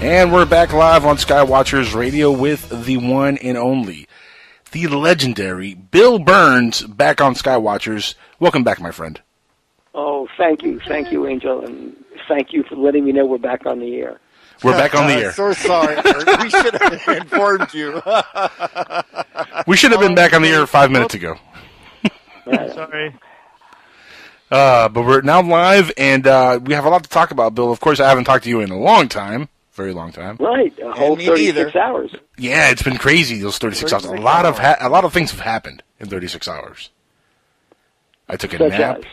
And we're back live on Skywatchers Radio with the one and only, the legendary Bill Birnes, back on Skywatchers. Welcome back, my friend. Oh, thank you, Angel, and thank you for letting me know we're back on the air. We're back on the air. So sorry. We should have informed you. We should have been back on the air 5 minutes ago. Sorry. But we're now live, and we have a lot to talk about, Bill. Of course, I haven't talked to you in a long time. Very long time. Right, a whole 36 hours. Yeah, it's been crazy, those 36 hours. A lot of things have happened in 36 hours. I took a nap.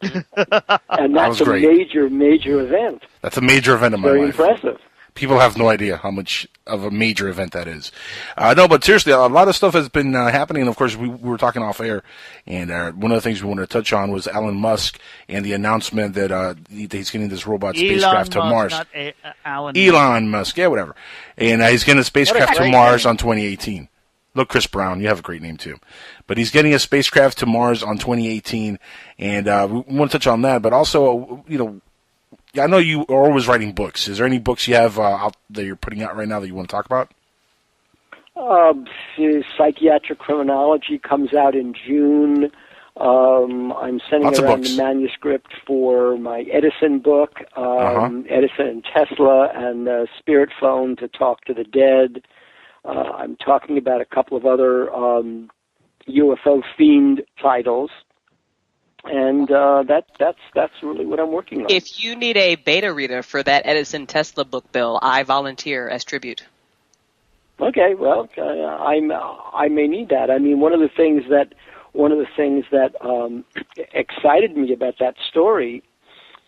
And that's a major event. That's a major event in my life. Very impressive. People have no idea how much of a major event that is. No, but seriously, a lot of stuff has been happening. And, of course, we were talking off air, and one of the things we wanted to touch on was Elon Musk and the announcement that he's getting this robot spacecraft to Mars. Elon Musk, yeah, whatever. And he's getting a spacecraft to Mars on 2018. Look, Chris Brown, you have a great name, too. But he's getting a spacecraft to Mars on 2018, and we want to touch on that. But also, I know you are always writing books. Is there any books you have out that you're putting out right now that you want to talk about? Psychiatric Criminology comes out in June. I'm sending around the manuscript for my Edison book, Edison and Tesla and Spirit Phone to Talk to the Dead. I'm talking about a couple of other UFO-themed titles. And that's really what I'm working on. If you need a beta reader for that Edison Tesla book, Bill, I volunteer as tribute. Okay, well, I may need that. I mean, one of the things that excited me about that story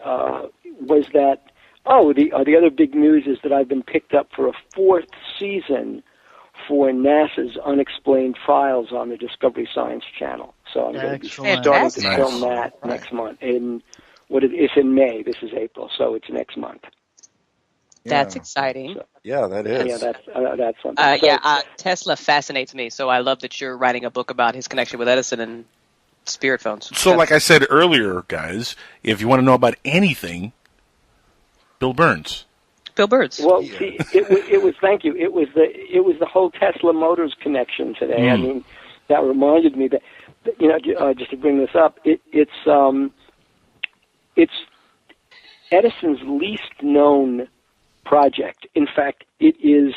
was that the other big news is that I've been picked up for a 4th season for NASA's Unexplained Files on the Discovery Science Channel. So I'm going to be starting to film that next month. It's in May. This is April, so it's next month. That's exciting. So, yeah, that is. Yeah, that's something. Tesla fascinates me, so I love that you're writing a book about his connection with Edison and spirit phones. So, like I said earlier, guys, if you want to know about anything, Bill Birnes. Bill Birnes. Well, see, it was. Thank you. It was the whole Tesla Motors connection today. I mean, that reminded me that just to bring this up, it's Edison's least known project. In fact, it is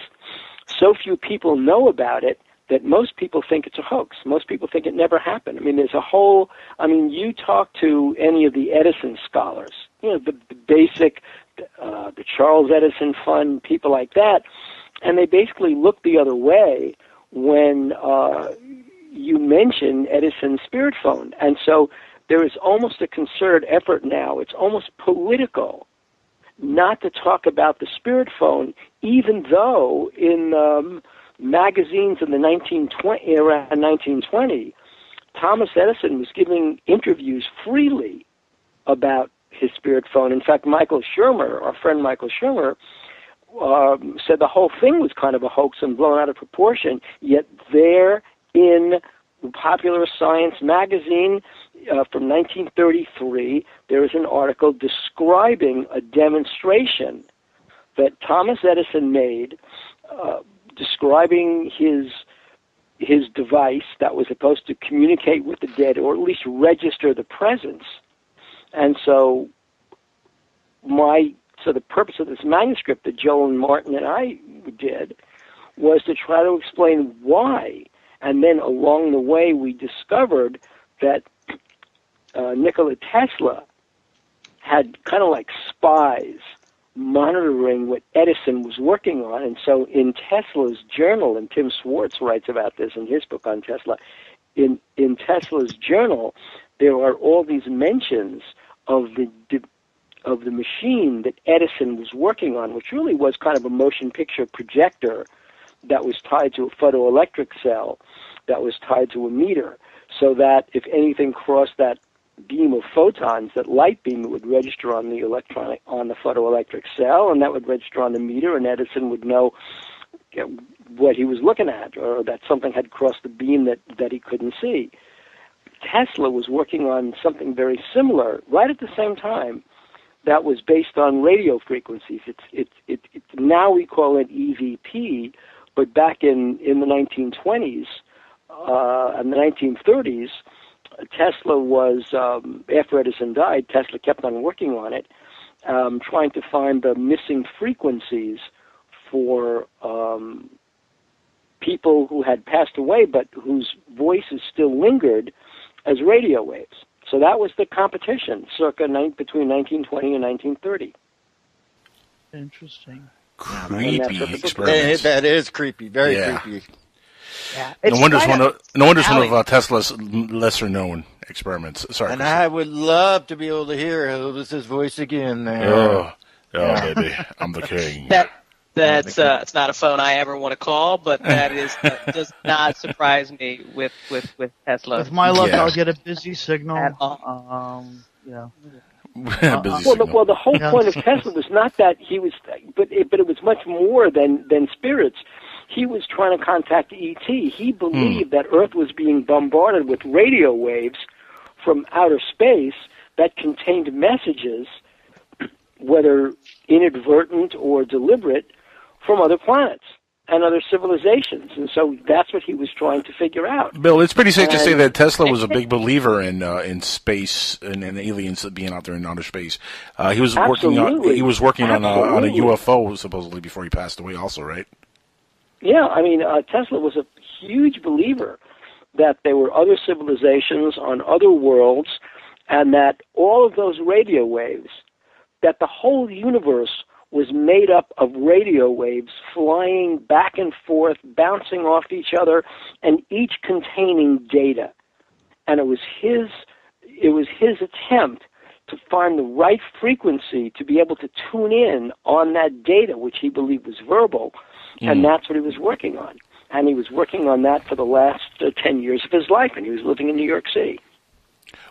so few people know about it that most people think it's a hoax. Most people think it never happened. I mean, you talk to any of the Edison scholars, the basic, the Charles Edison Fund, people like that, and they basically look the other way when you mention Edison's spirit phone. And so there is almost a concerted effort now, it's almost political, not to talk about the spirit phone, even though in magazines in the 1920, Thomas Edison was giving interviews freely about his spirit phone. In fact, Michael Shermer, our friend Michael Shermer, said the whole thing was kind of a hoax and blown out of proportion, yet there in Popular Science magazine from 1933, there is an article describing a demonstration that Thomas Edison made, describing his device that was supposed to communicate with the dead, or at least register the presence. And so the purpose of this manuscript that Joel and Martin and I did was to try to explain why. And then along the way, we discovered that Nikola Tesla had kind of like spies monitoring what Edison was working on. And so in Tesla's journal, and Tim Swartz writes about this in his book on Tesla, in Tesla's journal, there are all these mentions of the machine that Edison was working on, which really was kind of a motion picture projector that was tied to a photoelectric cell that was tied to a meter, so that if anything crossed that beam of photons, that light beam would register on the photoelectric cell, and that would register on the meter, and Edison would know what he was looking at, or that something had crossed the beam that he couldn't see. Tesla was working on something very similar right at the same time. that was based on radio frequencies. Now we call it EVP, but back in the 1920s and the 1930s, Tesla was, after Edison died, Tesla kept on working on it, trying to find the missing frequencies for people who had passed away but whose voices still lingered as radio waves. So that was the competition, between 1920 and 1930. Interesting. Creepy experiments. That is creepy. Very creepy. Yeah. No wonder it's one of Tesla's lesser-known experiments. Sorry, And Chris. I would love to be able to hear Elvis's voice again there. Oh, baby, I'm the king. That's it's not a phone I ever want to call, but that does not surprise me with Tesla. With my luck, Yeah. I'll get a busy signal. At all. Yeah. Busy signal. Well, the whole point of Tesla was not that he was, but it was much more than spirits. He was trying to contact ET. He believed that Earth was being bombarded with radio waves from outer space that contained messages, whether inadvertent or deliberate, from other planets and other civilizations. And so that's what he was trying to figure out. Bill, it's pretty safe to say that Tesla was a big believer in space and aliens being out there in outer space. He was working on a UFO supposedly before he passed away. Also, right? Yeah, I mean, Tesla was a huge believer that there were other civilizations on other worlds, and that all of those radio waves, that the whole universe was made up of radio waves flying back and forth, bouncing off each other, and each containing data. And it was his attempt to find the right frequency to be able to tune in on that data, which he believed was verbal, and that's what he was working on. And he was working on that for the last 10 years of his life, and he was living in New York City.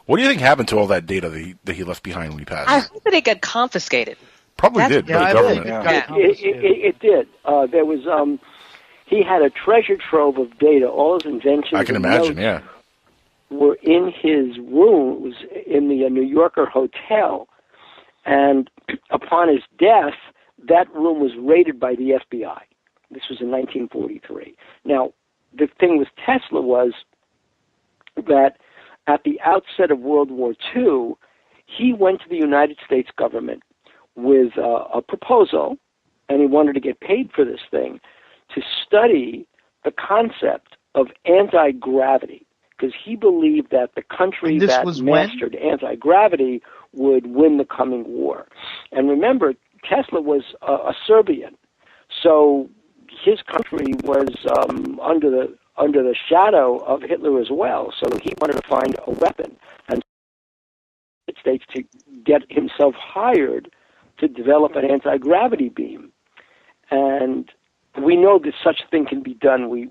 What do you think happened to all that data that he left behind when he passed? I hope that it got confiscated. Probably did by the government. It did. There was he had a treasure trove of data. All his inventions, I can imagine. Yeah, were in his room. It was in the New Yorker hotel, and upon his death, that room was raided by the FBI. This was in 1943. Now, the thing with Tesla was that at the outset of World War II, he went to the United States government with a proposal, and he wanted to get paid for this thing, to study the concept of anti-gravity, because he believed that the country that mastered anti-gravity would win the coming war. And remember, Tesla was a Serbian, so his country was under the shadow of Hitler as well, so he wanted to find a weapon, and the United States to get himself hired to develop an anti-gravity beam. And we know that such a thing can be done. We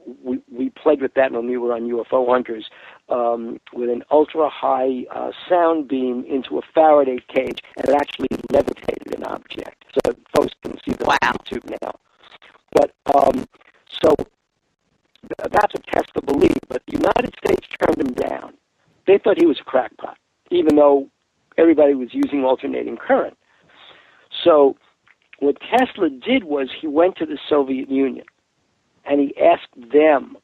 played with that when we were on UFO Hunters, with an ultra-high sound beam into a Faraday cage, and it actually levitated an object. So folks can see that on YouTube now. But so that's what Tesla believed. But the United States turned him down. They thought he was a crackpot, even though everybody was using alternating current. So what Tesla did was he went to the Soviet Union, and he asked them,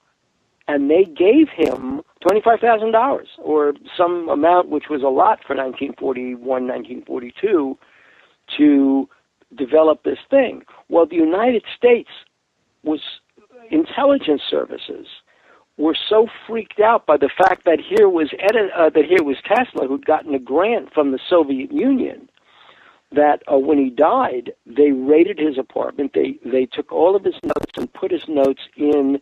and they gave him $25,000, or some amount which was a lot for 1941, 1942, to develop this thing. Well, the United States intelligence services were so freaked out by the fact that here was Tesla, who'd gotten a grant from the Soviet Union, that when he died, they raided his apartment. They took all of his notes and put his notes in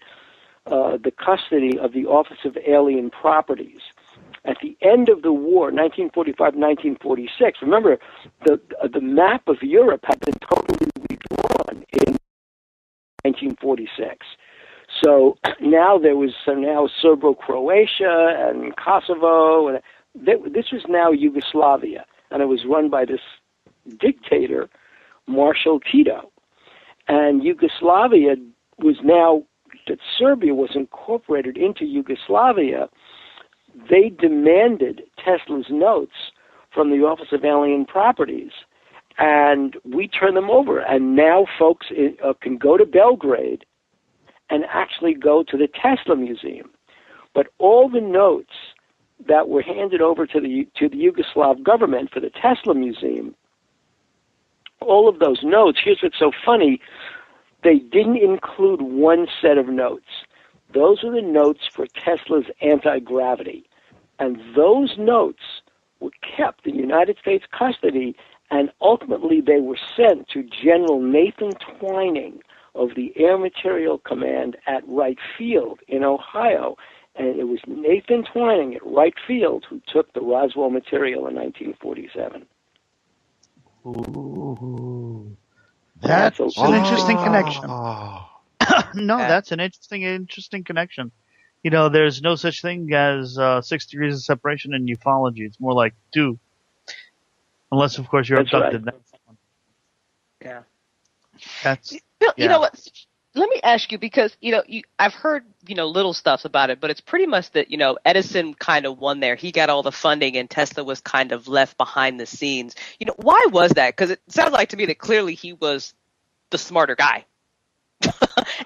the custody of the Office of Alien Properties. At the end of the war, 1945-1946, remember, the map of Europe had been totally redrawn in 1946. So now there was Serbo-Croatia and Kosovo, and this was now Yugoslavia, and it was run by this dictator, Marshal Tito. And Yugoslavia was now, that Serbia was incorporated into Yugoslavia, they demanded Tesla's notes from the Office of Alien Properties, and we turn them over. And now folks can go to Belgrade and actually go to the Tesla Museum. But all the notes that were handed over to the Yugoslav government for the Tesla Museum, all of those notes, here's what's so funny, they didn't include one set of notes. Those were the notes for Tesla's anti-gravity. And those notes were kept in United States custody, and ultimately they were sent to General Nathan Twining of the Air Materiel Command at Wright Field in Ohio. And it was Nathan Twining at Wright Field who took the Roswell material in 1947. Ooh. That's an interesting connection. No, that's an interesting connection. You know, there's no such thing as 6 degrees of separation in ufology. It's more like 2. Unless, of course, you're abducted. Right. Yeah. That's, Bill, you know what? Let me ask you, because, I've heard, little stuff about it, but it's pretty much that, Edison kind of won there. He got all the funding and Tesla was kind of left behind the scenes. Why was that? Because it sounds like to me that clearly he was the smarter guy.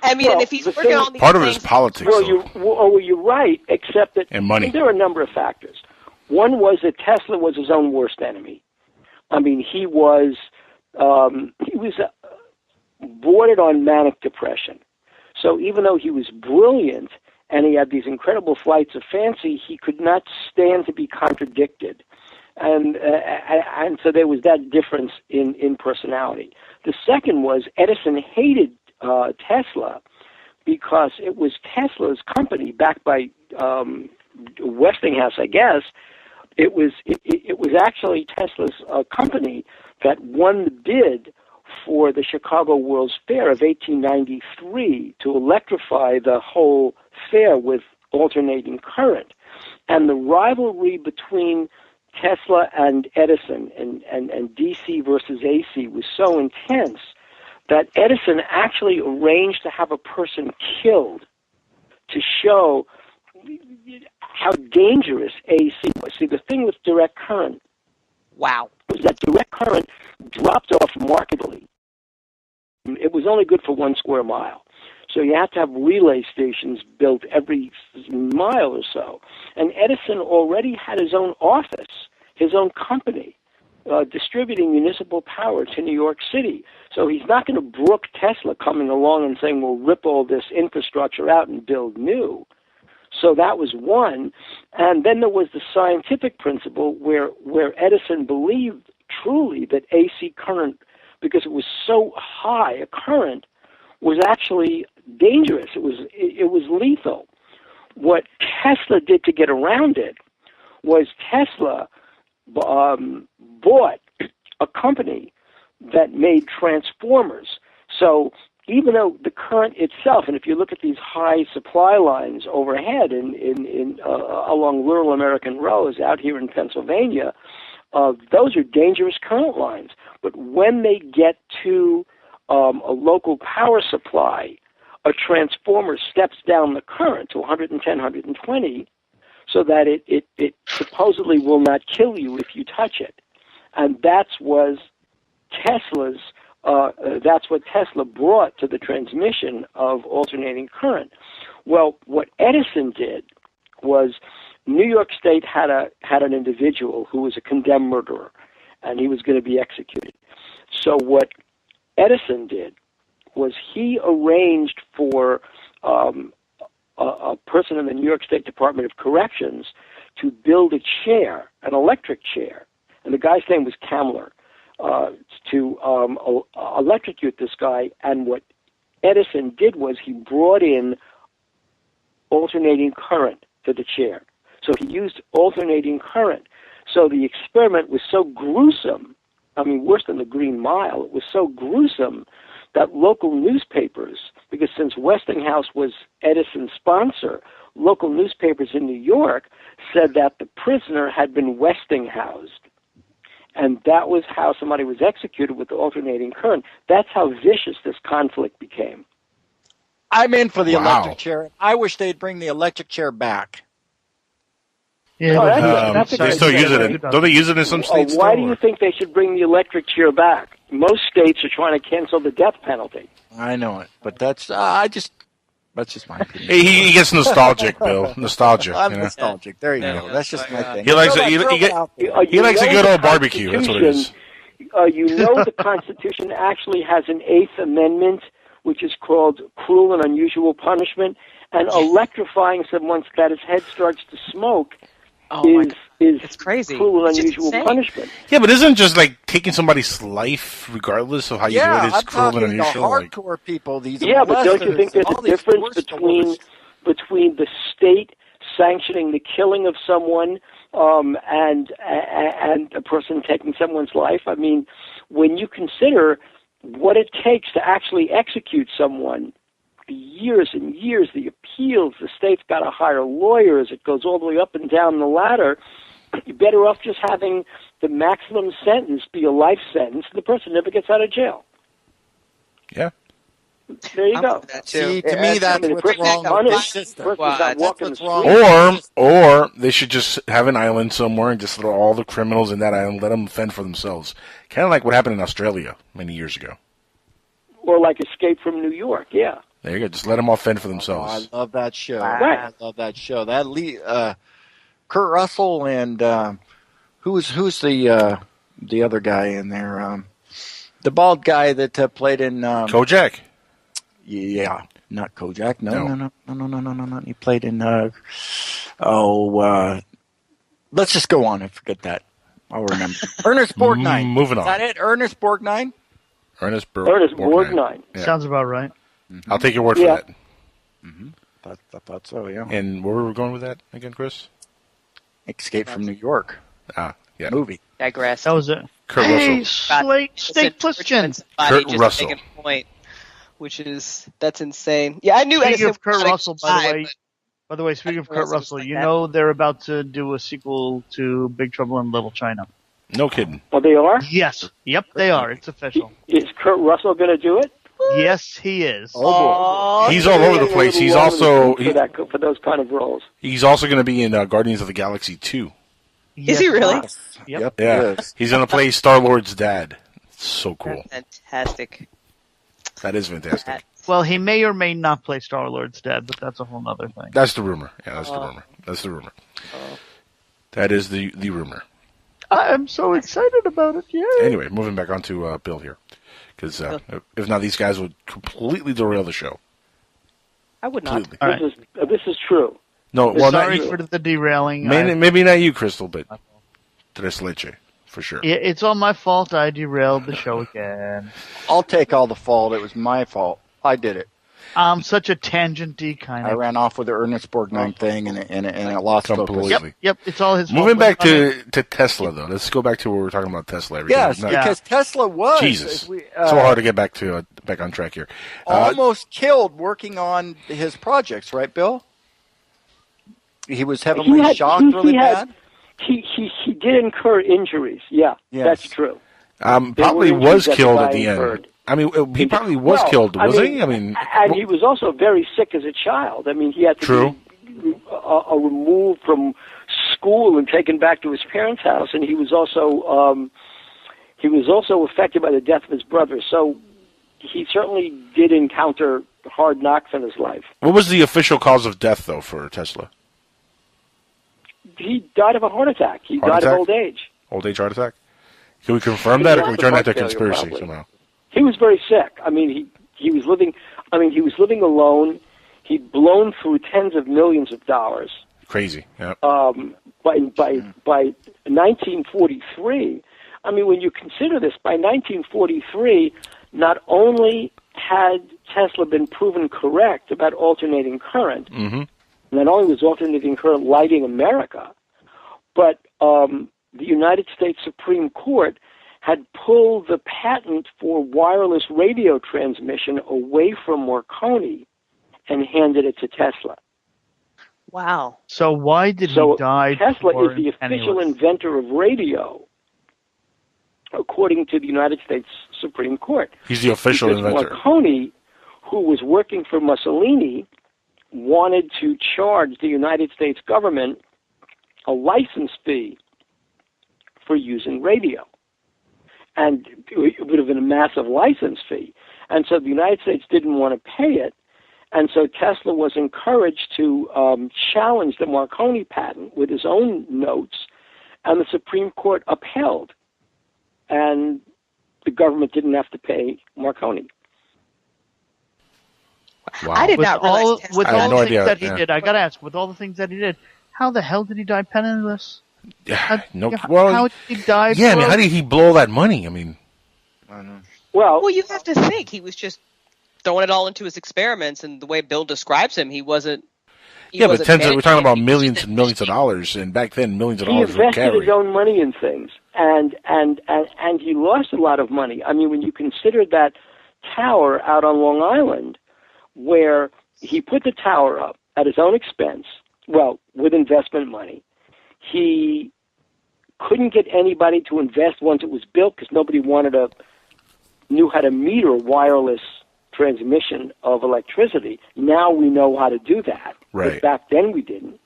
I mean, and if he's working on these part of things, it is politics. You're right, except that and money. There are a number of factors. One was that Tesla was his own worst enemy. I mean, he was bordered on manic depression. So even though he was brilliant and he had these incredible flights of fancy, he could not stand to be contradicted. And so there was that difference in personality. The second was Edison hated Tesla because it was Tesla's company, backed by Westinghouse, I guess. It was actually Tesla's company that won the bid for the Chicago World's Fair of 1893 to electrify the whole fair with alternating current. And the rivalry between Tesla and Edison and DC versus AC was so intense that Edison actually arranged to have a person killed to show how dangerous AC was. See, the thing with direct current was that direct current dropped off markedly. It was only good for 1 square mile. So you have to have relay stations built every mile or so. And Edison already had his own office, his own company, distributing municipal power to New York City. So he's not going to brook Tesla coming along and saying, we'll rip all this infrastructure out and build new. So that was one. And then there was the scientific principle where Edison believed truly that AC current, because it was so high a current, was actually dangerous. It was lethal. What Tesla did to get around it was Tesla bought a company that made transformers. So even though the current itself, and if you look at these high supply lines overhead along rural American roads out here in Pennsylvania, those are dangerous current lines. But when they get to a local power supply, a transformer steps down the current to 110, 120, so that it supposedly will not kill you if you touch it. And that's what Tesla brought to the transmission of alternating current. Well, what Edison did was New York State had an individual who was a condemned murderer, and he was going to be executed. So what Edison did was he arranged for a person in the New York State Department of Corrections to build a chair, an electric chair, and the guy's name was Kamler, to electrocute this guy. And what Edison did was he brought in alternating current to the chair. So he used alternating current. So the experiment was so gruesome, I mean, worse than the Green Mile, it was so gruesome that local newspapers, because since Westinghouse was Edison's sponsor, local newspapers in New York said that the prisoner had been Westinghoused. And that was how somebody was executed with the alternating current. That's how vicious this conflict became. I'm in for the electric chair. I wish they'd bring the electric chair back. Yeah, Oh, but that's a they good still use it. segue. Don't they use it in some states? Why still, do you or- think they should bring the electric chair back? Most states are trying to cancel the death penalty. I know it, but that's just my opinion. He gets nostalgic, Bill. Nostalgia. I'm You know? nostalgic. There you Yeah. go. That's just my thing. He likes Throw it. that- throw He it out there. He likes a good old barbecue. That's what it is. You know the Constitution actually has an Eighth Amendment, which is called cruel and unusual punishment, and electrifying someone that his head starts to smoke is It's crazy. cruel and It's just unusual insane. punishment. Yeah, but isn't just like taking somebody's life, regardless of how you do Yeah, it, is I'm cruel and talking the unusual? Like, hardcore people. These Yeah, but don't you molesters think there's and all a these difference worst between the state sanctioning the killing of someone and a person taking someone's life? I mean, when you consider what it takes to actually execute someone, years and years, the appeals, the state's got to hire lawyers, it goes all the way up and down the ladder. You're better off just having the maximum sentence be a life sentence, and the person never gets out of jail. yeah. There you I'm go. for that too. See, to me, that's the what's person's wrong with punished, this system. the person's not That's walking what's the wrong. street. Or they should just have an island somewhere and just throw all the criminals in that island, let them fend for themselves. Kind of like what happened in Australia many years ago. Or like Escape from New York, yeah. There you go. Just let them all fend for Oh, themselves. I love that show. Right. I love that show. That Kurt Russell and who's the other guy in there? The bald guy that played in Kojak. yeah, not Kojak. No. No. He played in let's just go on and forget that. I'll remember. Ernest Borgnine. Moving on. Is that it? Ernest Borgnine? Ernest Ernest Borgnine. Borgnine. Yeah. Sounds about right. I'll take your word Yeah. for that. I thought so, yeah. And where were we going with that again, Chris? Escape from New York Yeah. movie. Digress. That was it. Kurt Hey, Russell. steak question. Kurt Russell. Making a point, that's insane. Yeah, I knew Speaking Edison of Kurt was Russell, by the alive, way, speaking of Kurt Kurt Russell Russell, was you like that. know they're about to do a sequel to Big Trouble in Little China. No kidding. Oh, they are? Yes. Yep, they are. It's official. Is Kurt Russell going to do it? Yes, he is. Oh, He's all over the place. He's also for those kind of roles. he's also going to be in Guardians of the Galaxy 2. Is he really? Yep. Yeah. Yes. He's going to play Star-Lord's dad. So cool. That's fantastic. That is fantastic. Well, he may or may not play Star-Lord's dad, but that's a whole other thing. That's the rumor. Yeah, that's the rumor. That's the rumor. That is the rumor. I'm so excited about it, yeah. Anyway, moving back on to Bill here. Because if not, these guys would completely derail the show. I would not. Completely. All right. This is true. No, well, Sorry not you. for the derailing. Maybe not you, Crystal, but Tres Leche, for sure. It's all my fault. I derailed the show again. I'll take all the fault. It was my fault. I did it. I'm such a tangent-y kind I of. ran off with the Ernest Borgnine thing and it lost Completely. focus. Yep, it's all his fault. Moving back I mean, to Tesla, though. Let's go back to where we were talking about Tesla. Yes, Not- because Tesla was Jesus. So hard to get back on track here. almost killed working on his projects, right, Bill? He was heavily shocked really bad. He did incur injuries. Yeah, Yes. that's true. Probably were was injuries that killed the at guy the end. incurred. I mean, he probably was Well, killed, wasn't he? I mean, and he was also very sick as a child. I mean, he had to True. be removed from school and taken back to his parents' house, and he was also affected by the death of his brother. So he certainly did encounter hard knocks in his life. what was the official cause of death, though, for Tesla? He died of a heart attack. He Heart died attack? of old age. Old age heart attack? Can we confirm that, or can we Yeah, turn that to heart failure, conspiracy probably. somehow? He was very sick. I mean, he was living. I mean, he was living alone. He'd blown through tens of millions of dollars. Crazy. Yeah. By 1943, I mean, when you consider this, by 1943, not only had Tesla been proven correct about alternating current, not only was alternating current lighting America, but the United States Supreme Court had pulled the patent for wireless radio transmission away from Marconi and handed it to Tesla. Wow. So why did So he die? Tesla for is the official penniless? inventor of radio, according to the United States Supreme Court. He's the official Because inventor. Marconi, who was working for Mussolini, wanted to charge the United States government a license fee for using radio. And it would have been a massive license fee. And so the United States didn't want to pay it. And so Tesla was encouraged to challenge the Marconi patent with his own notes, and the Supreme Court upheld. And the government didn't have to pay Marconi. Wow. I did With not realize all, Tesla with I had all no the idea, things that he yeah. did, I gotta ask, with all the things that he did, how the hell did he die penniless? No, How well, did he die? yeah, I mean, broke? how did he blow all that money? I mean, I don't know. Well, you have to think he was just throwing it all into his experiments, and the way Bill describes him, he wasn't. yeah, but we're talking about managing it. millions and millions of dollars, and back then, millions of he dollars would invested carry. his own money in things, and he lost a lot of money. I mean, when you consider that tower out on Long Island, where he put the tower up at his own expense, well, with investment money, he couldn't get anybody to invest once it was built because nobody knew how to meter wireless transmission of electricity. Now we know how to do that. Right. But back then we didn't.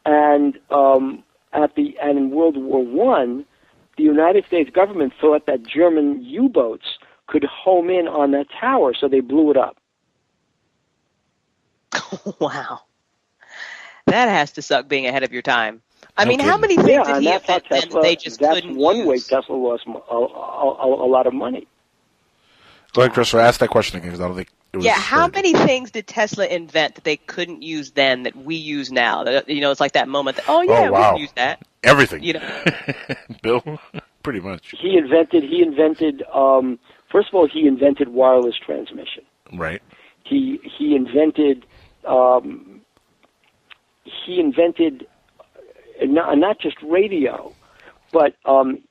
And in World War I, the United States government thought that German U-boats could home in on that tower, so they blew it up. Wow, that has to suck being ahead of your time. I No mean, how kidding. many things Yeah, did and he that's how invent then that Tesla. they just That's couldn't one way use? Tesla lost a lot of money. Go ahead, Christopher, ask that question again, because I don't think it was. Yeah, how heard. many things did Tesla invent that they couldn't use then that we use now? That, it's like that moment that, we wow. can use that. Everything. Bill? Pretty much. He invented. First of all, he invented wireless transmission. Right. He invented. He invented not just radio, but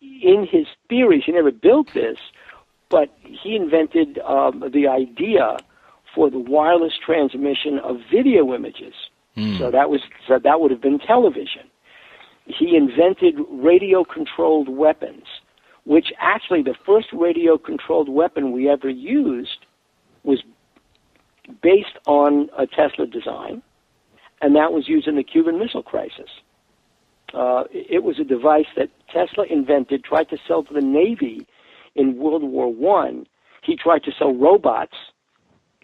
in his theories, he never built this, but he invented the idea for the wireless transmission of video images. So that would have been television. He invented radio-controlled weapons, which actually the first radio-controlled weapon we ever used was based on a Tesla design, and that was used in the Cuban Missile Crisis. It was a device that Tesla invented, tried to sell to the Navy in World War I. He tried to sell robots.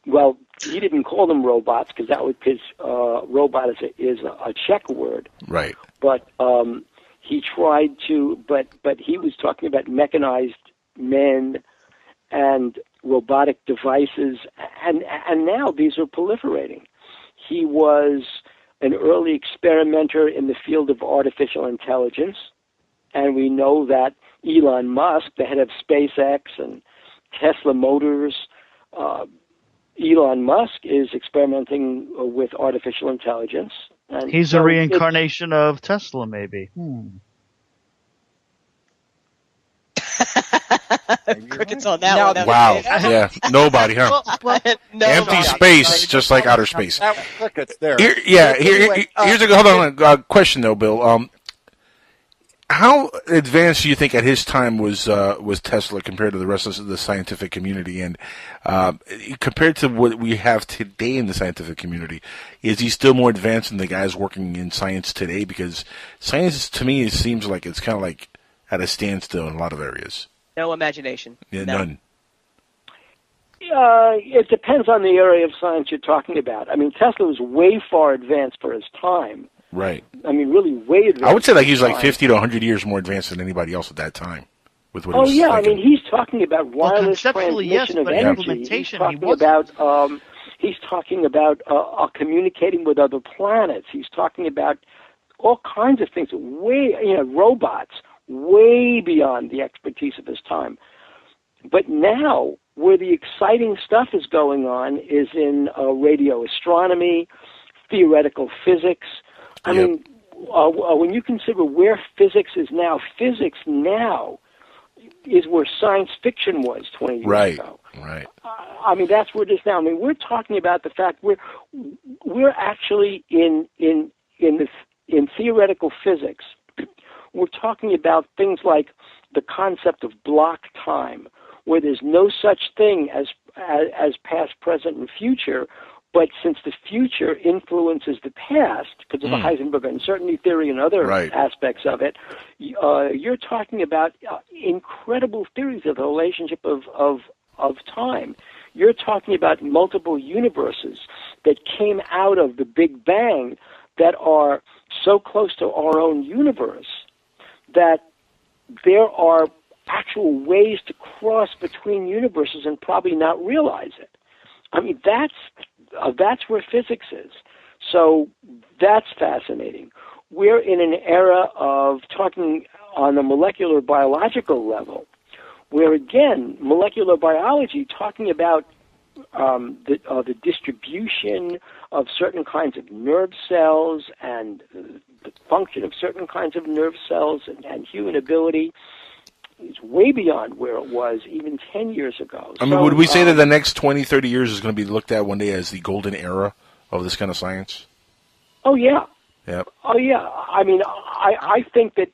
Well, he didn't call them robots because robot is a Czech word. Right. But he tried to. But he was talking about mechanized men and robotic devices, and now these are proliferating. He was an early experimenter in the field of artificial intelligence, and we know that Elon Musk, the head of SpaceX and Tesla Motors, Elon Musk is experimenting with artificial intelligence. And He's a reincarnation of Tesla, maybe. Crickets on that one. Wow. Yeah. Nobody, huh? No, Empty space, just like outer space. That was crickets there. Here's a hold on question though, Bill. How advanced do you think at his time was Tesla compared to the rest of the scientific community, and compared to what we have today in the scientific community? Is he still more advanced than the guys working in science today? Because science, to me, it seems like it's kind of like at a standstill in a lot of areas. No imagination. Yeah, No. none. It depends on the area of science you're talking about. I mean, Tesla was way far advanced for his time. Right. I mean, really way advanced. I would say like he's for his like time. 50 to 100 years more advanced than anybody else at that time. With what he Oh was yeah, I thinking. mean, he's talking about wireless conceptually, yes, transmission of but energy. implementation, He's talking about communicating with other planets. He's talking about all kinds of things. Robots, way beyond the expertise of his time. But now, where the exciting stuff is going on is in radio astronomy, theoretical physics. I mean, when you consider where physics is now is where science fiction was 20 years ago. Right. I mean, that's where it is now. I mean, we're talking about the fact we're actually in theoretical physics. We're talking about things like the concept of block time, where there's no such thing as past, present, and future, But since the future influences the past because of the Heisenberg uncertainty theory and other aspects of it, you're talking about incredible theories of the relationship of time. You're talking about multiple universes that came out of the Big Bang that are so close to our own universe that there are actual ways to cross between universes and probably not realize it. I mean, that's where physics is. So that's fascinating. We're in an era of talking on a molecular biological level, where again, molecular biology talking about the distribution of certain kinds of nerve cells and the function of certain kinds of nerve cells and human ability is way beyond where it was even 10 years ago. I mean, would we say that the next 20, 30 years is going to be looked at one day as the golden era of this kind of science? Oh, yeah. Yep. Oh, yeah. I mean, I think that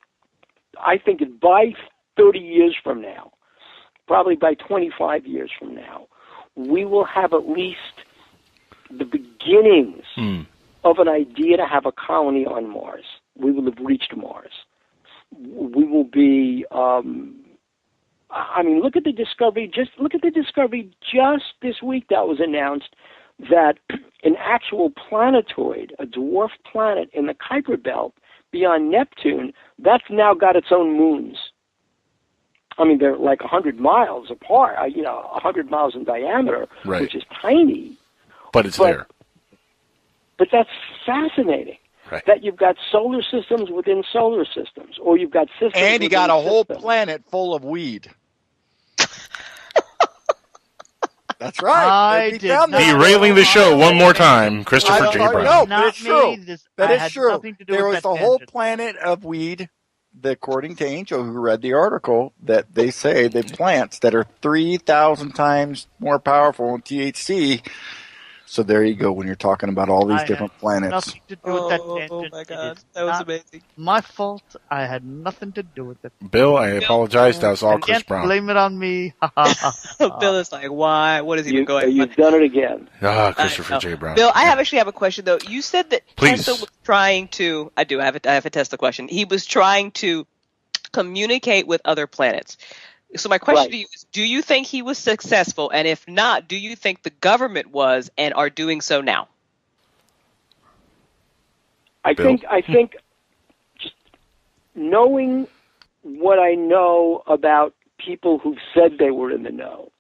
by 30 years from now, probably by 25 years from now, we will have at least the beginnings of an idea to have a colony on Mars. We will have reached Mars. We will be, I mean, look at the discovery just this week that was announced that an actual planetoid, a dwarf planet in the Kuiper Belt beyond Neptune, that's now got its own moons. I mean, they're like 100 miles apart, 100 miles in diameter, which is tiny. But it's there. But that's fascinating. Right. That you've got solar systems within solar systems, or you've got systems. And you got a whole systems. planet full of weed. That's right. Derailing the show one more time, Christopher J. Brown. No, but it's true. That is true. There was a whole planet of weed, according to Angel, who read the article, that they say the plants that are 3,000 times more powerful in THC. So there you go when you're talking about all these different planets. Nothing to do with that tangent. Oh my God, that was amazing. My fault. I had nothing to do with it. Bill, I apologize. That was all Chris Brown. Blame it on me. Bill is like, why? What is even going on? You've done it again. Christopher J. Brown. Bill, I actually have a question though. You said that Tesla was trying to. I have a Tesla question. He was trying to communicate with other planets. So my question to you is, do you think he was successful? And if not, do you think the government was and are doing so now? I think just knowing what I know about people who've said they were in the know,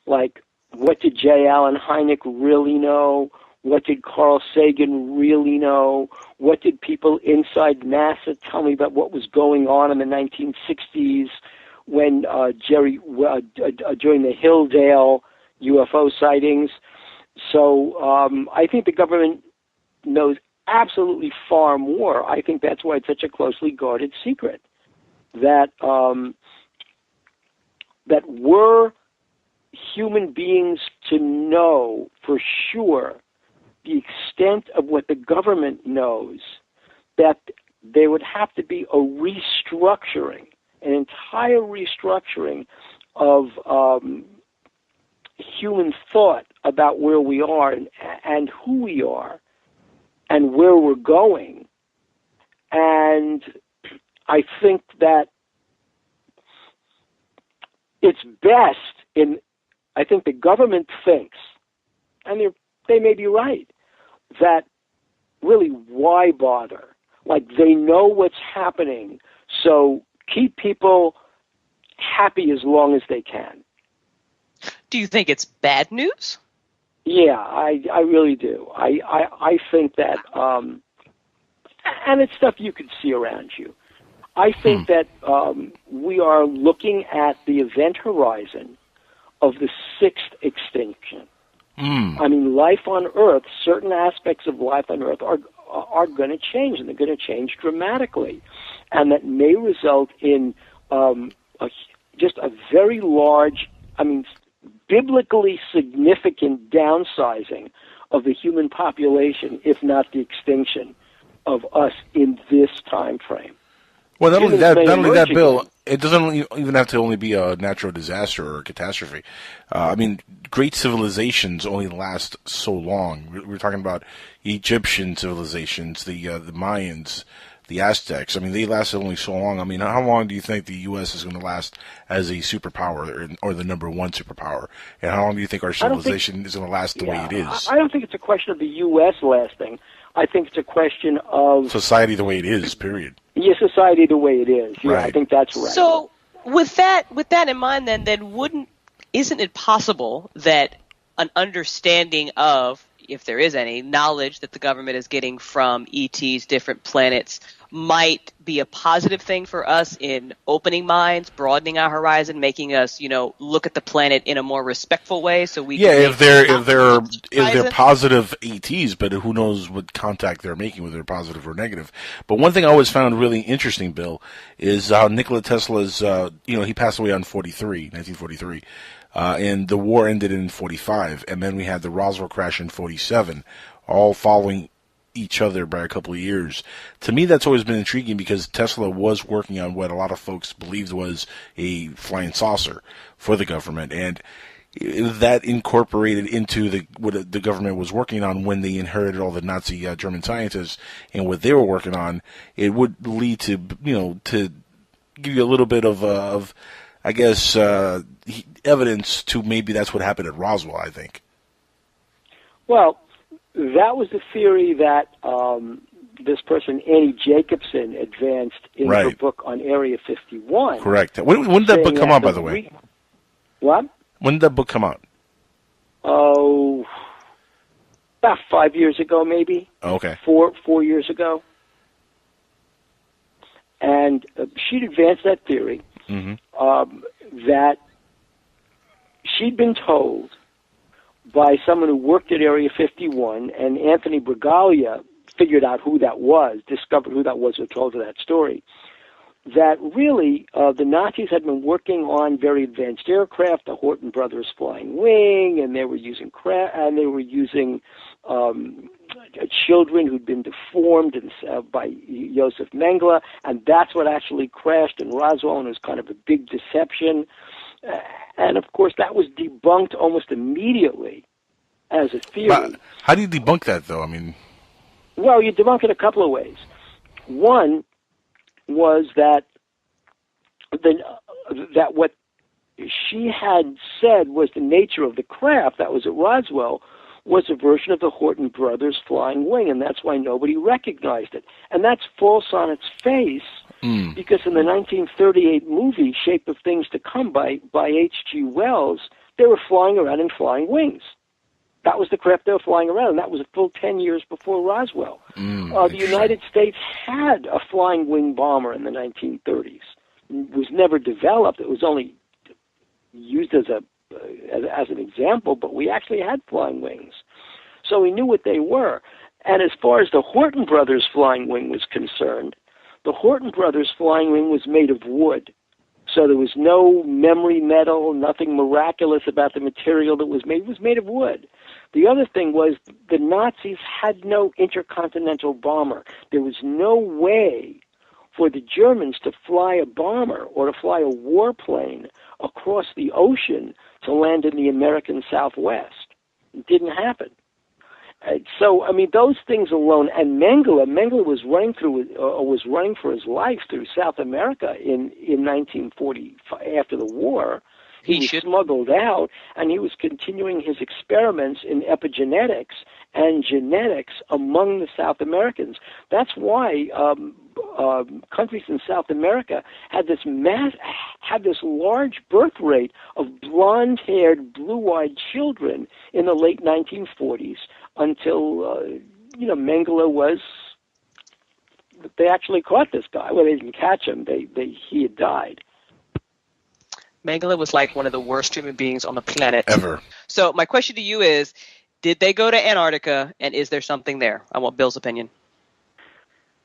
like what did J. Allen Hynek really know? What did Carl Sagan really know? What did people inside NASA tell me about what was going on in the 1960s? When during the Hilldale UFO sightings. So I think the government knows absolutely far more. I think that's why it's such a closely guarded secret. That that were human beings to know for sure the extent of what the government knows, that there would have to be a restructuring, an entire restructuring of human thought about where we are and who we are and where we're going. And I think that it's best I think the government thinks, and they may be right, that really why bother? Like they know what's happening, so keep people happy as long as they can. Do you think it's bad news? Yeah, I really do. I think that, and it's stuff you can see around you. I think that we are looking at the event horizon of the sixth extinction. I mean, life on Earth, certain aspects of life on Earth are going to change, and they're going to change dramatically. And that may result in just a very large, biblically significant downsizing of the human population, if not the extinction of us in this time frame. Well, not only that, Bill, it doesn't even have to only be a natural disaster or a catastrophe. I mean, great civilizations only last so long. We're talking about Egyptian civilizations, the Mayans, the Aztecs. I mean, they lasted only so long. I mean, how long do you think the U.S. is going to last as a superpower or the number one superpower? And how long do you think our civilization is going to last the way it is? I don't think it's a question of the U.S. lasting. I think it's a question of society the way it is, period. Yeah, society the way it is. Yeah, right. I think that's right. So with that in mind, then isn't it possible that an understanding of, if there is any, knowledge that the government is getting from ETs, different planets, might be a positive thing for us in opening minds, broadening our horizon, making us, look at the planet in a more respectful way, so we if they're positive ETs, but who knows what contact they're making, whether they're positive or negative. But one thing I always found really interesting, Bill, is how Nikola Tesla's he passed away on 1943. And the war ended in 45, and then we had the Roswell crash in 47, all following each other by a couple of years. To me, that's always been intriguing because Tesla was working on what a lot of folks believed was a flying saucer for the government, and that incorporated into what the government was working on when they inherited all the Nazi German scientists and what they were working on. It would lead to to give you a little bit of I guess, evidence to maybe that's what happened at Roswell, I think. Well, that was the theory that this person, Annie Jacobson, advanced in her book on Area 51. Correct. When did that book come out, by the way? What? When did that book come out? Oh, about 5 years ago, maybe. Okay. 4 years ago. And she'd advanced that theory. Mm-hmm. That she'd been told by someone who worked at Area 51, and Anthony Bragalia figured out who that was, discovered who that was who told her that story, that really the Nazis had been working on very advanced aircraft, the Horton brothers flying wing, and they were using children who'd been deformed by Josef Mengele, and that's what actually crashed in Roswell, and it was kind of a big deception. And, of course, that was debunked almost immediately as a theory. But how do you debunk that, though? I mean... Well, you debunk it a couple of ways. One was that what she had said was the nature of the craft that was at Roswell was a version of the Horton brothers flying wing, and that's why nobody recognized it. And that's false on its face, because in the 1938 movie, Shape of Things to Come by H.G. Wells, they were flying around in flying wings. That was the craft they were flying around, and that was a full 10 years before Roswell. The United States had a flying wing bomber in the 1930s. It was never developed. It was only used as an example, but we actually had flying wings. So we knew what they were. And as far as the Horton brothers flying wing was concerned, the Horton brothers flying wing was made of wood. So there was no memory metal, nothing miraculous about the material that was made. It was made of wood. The other thing was the Nazis had no intercontinental bomber. There was no way for the Germans to fly a bomber or to fly a warplane across the ocean to land in the American Southwest. It didn't happen. So, I mean, those things alone, and Mengele was running for his life through South America in 1940 after the war. He was smuggled out, and he was continuing his experiments in epigenetics and genetics among the South Americans. That's why countries in South America had this large birth rate of blonde-haired, blue-eyed children in the late 1940s until Mengele was. They actually caught this guy. Well, they didn't catch him. He had died. Mengele was like one of the worst human beings on the planet ever. So my question to you is, did they go to Antarctica, and is there something there? I want Bill's opinion.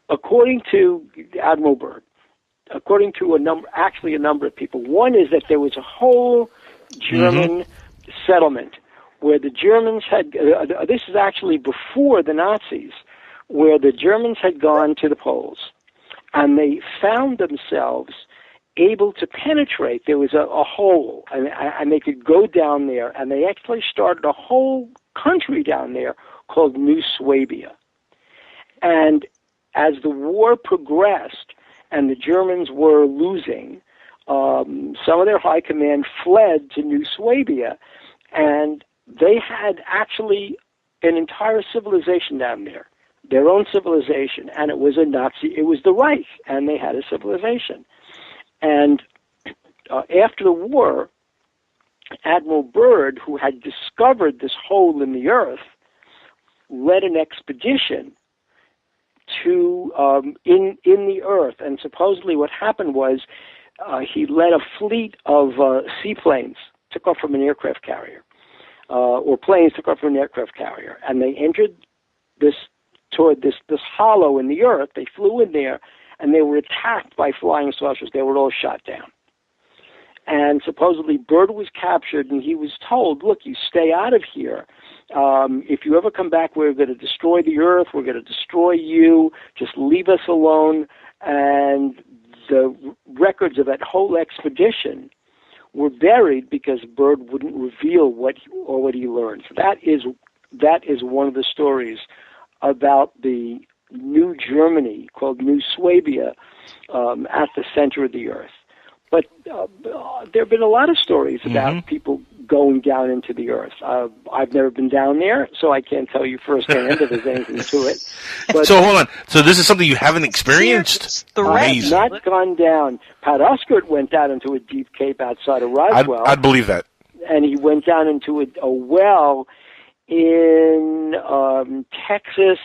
According to Admiral Byrd, according to a number of people, one is that there was a whole German settlement where the Germans had, this is actually before the Nazis, where the Germans had gone to the poles, and they found themselves able to penetrate. There was a hole, and they could go down there, and they actually started a whole country down there called New Swabia. And as the war progressed and the Germans were losing, some of their high command fled to New Swabia, and they had actually an entire civilization down there, their own civilization, and it was it was the Reich, and they had a civilization. And after the war, Admiral Byrd, who had discovered this hole in the earth, led an expedition to in the earth, and supposedly what happened was he led a fleet of seaplanes, took off from an aircraft carrier, or planes took off from an aircraft carrier, and they entered toward this hollow in the earth. They flew in there, and they were attacked by flying saucers. They were all shot down. And supposedly Byrd was captured, and he was told, look, you stay out of here. If you ever come back, we're going to destroy the earth. We're going to destroy you. Just leave us alone. And the records of that whole expedition were buried because Byrd wouldn't reveal what he learned. So that is one of the stories about the New Germany called New Swabia at the center of the earth. But there have been a lot of stories about people going down into the earth. I've never been down there, so I can't tell you firsthand if there's anything to it. But so hold on. So this is something you haven't experienced? I have not gone down. Pat Osgood went down into a deep cave outside of Roswell. I'd believe that. And he went down into a well in Texas,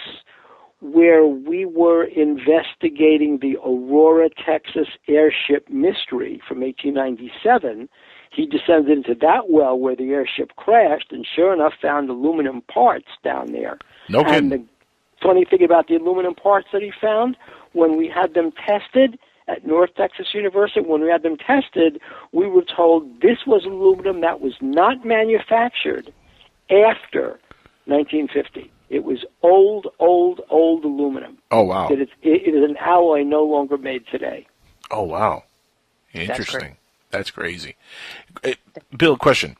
where we were investigating the Aurora, Texas airship mystery from 1897. He descended into that well where the airship crashed, and sure enough found aluminum parts down there. No kidding. And the funny thing about the aluminum parts that he found, when we had them tested at North Texas University, when we had them tested, we were told this was aluminum that was not manufactured after 1950. It was old aluminum. Oh, wow. It is an alloy no longer made today. Oh, wow. Interesting. That's crazy. Bill, question.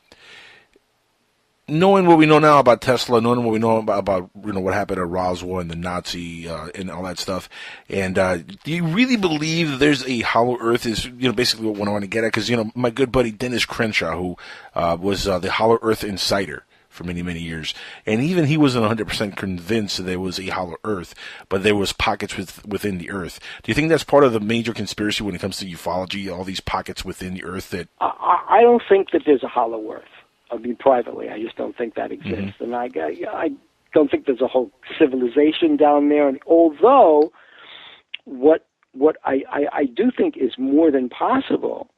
Knowing what we know now about Tesla, knowing what we know about what happened at Roswell and the Nazi and all that stuff, and do you really believe that there's a hollow Earth? Is basically what I want to get at? Because my good buddy Dennis Crenshaw, who was the Hollow Earth insider for many, many years. And even he wasn't 100% convinced that there was a hollow Earth, but there was pockets within the Earth. Do you think that's part of the major conspiracy when it comes to ufology, all these pockets within the Earth? That I don't think that there's a hollow Earth. I mean, privately, I just don't think that exists. And I don't think there's a whole civilization down there. And although what I do think is more than possible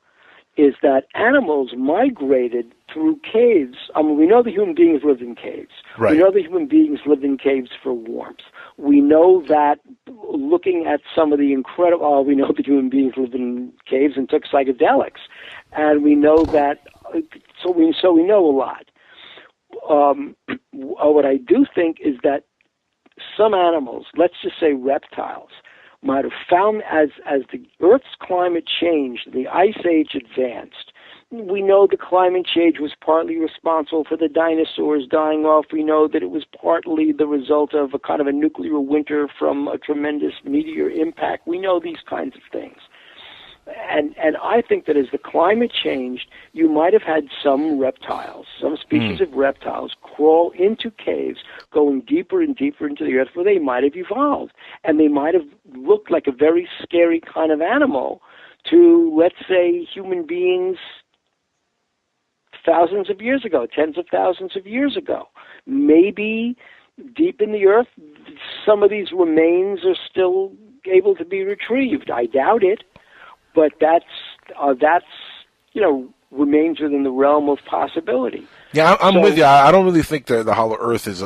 is that animals migrated through caves. I mean, we know the human beings lived in caves. Right. We know the human beings lived in caves for warmth. We know that looking at some of the incredible, we know that human beings lived in caves and took psychedelics. And we know that, so we know a lot. What I do think is that some animals, let's just say reptiles, might have found as the Earth's climate changed, the Ice Age advanced. We know the climate change was partly responsible for the dinosaurs dying off. We know that it was partly the result of a kind of a nuclear winter from a tremendous meteor impact. We know these kinds of things. And I think that as the climate changed, you might have had some reptiles, some species of reptiles crawl into caves, going deeper and deeper into the earth, where they might have evolved. And they might have looked like a very scary kind of animal to, let's say, human beings thousands of years ago, tens of thousands of years ago. Maybe deep in the earth, some of these remains are still able to be retrieved. I doubt it. But that's remains within the realm of possibility. Yeah, I'm with you. I don't really think that the hollow Earth is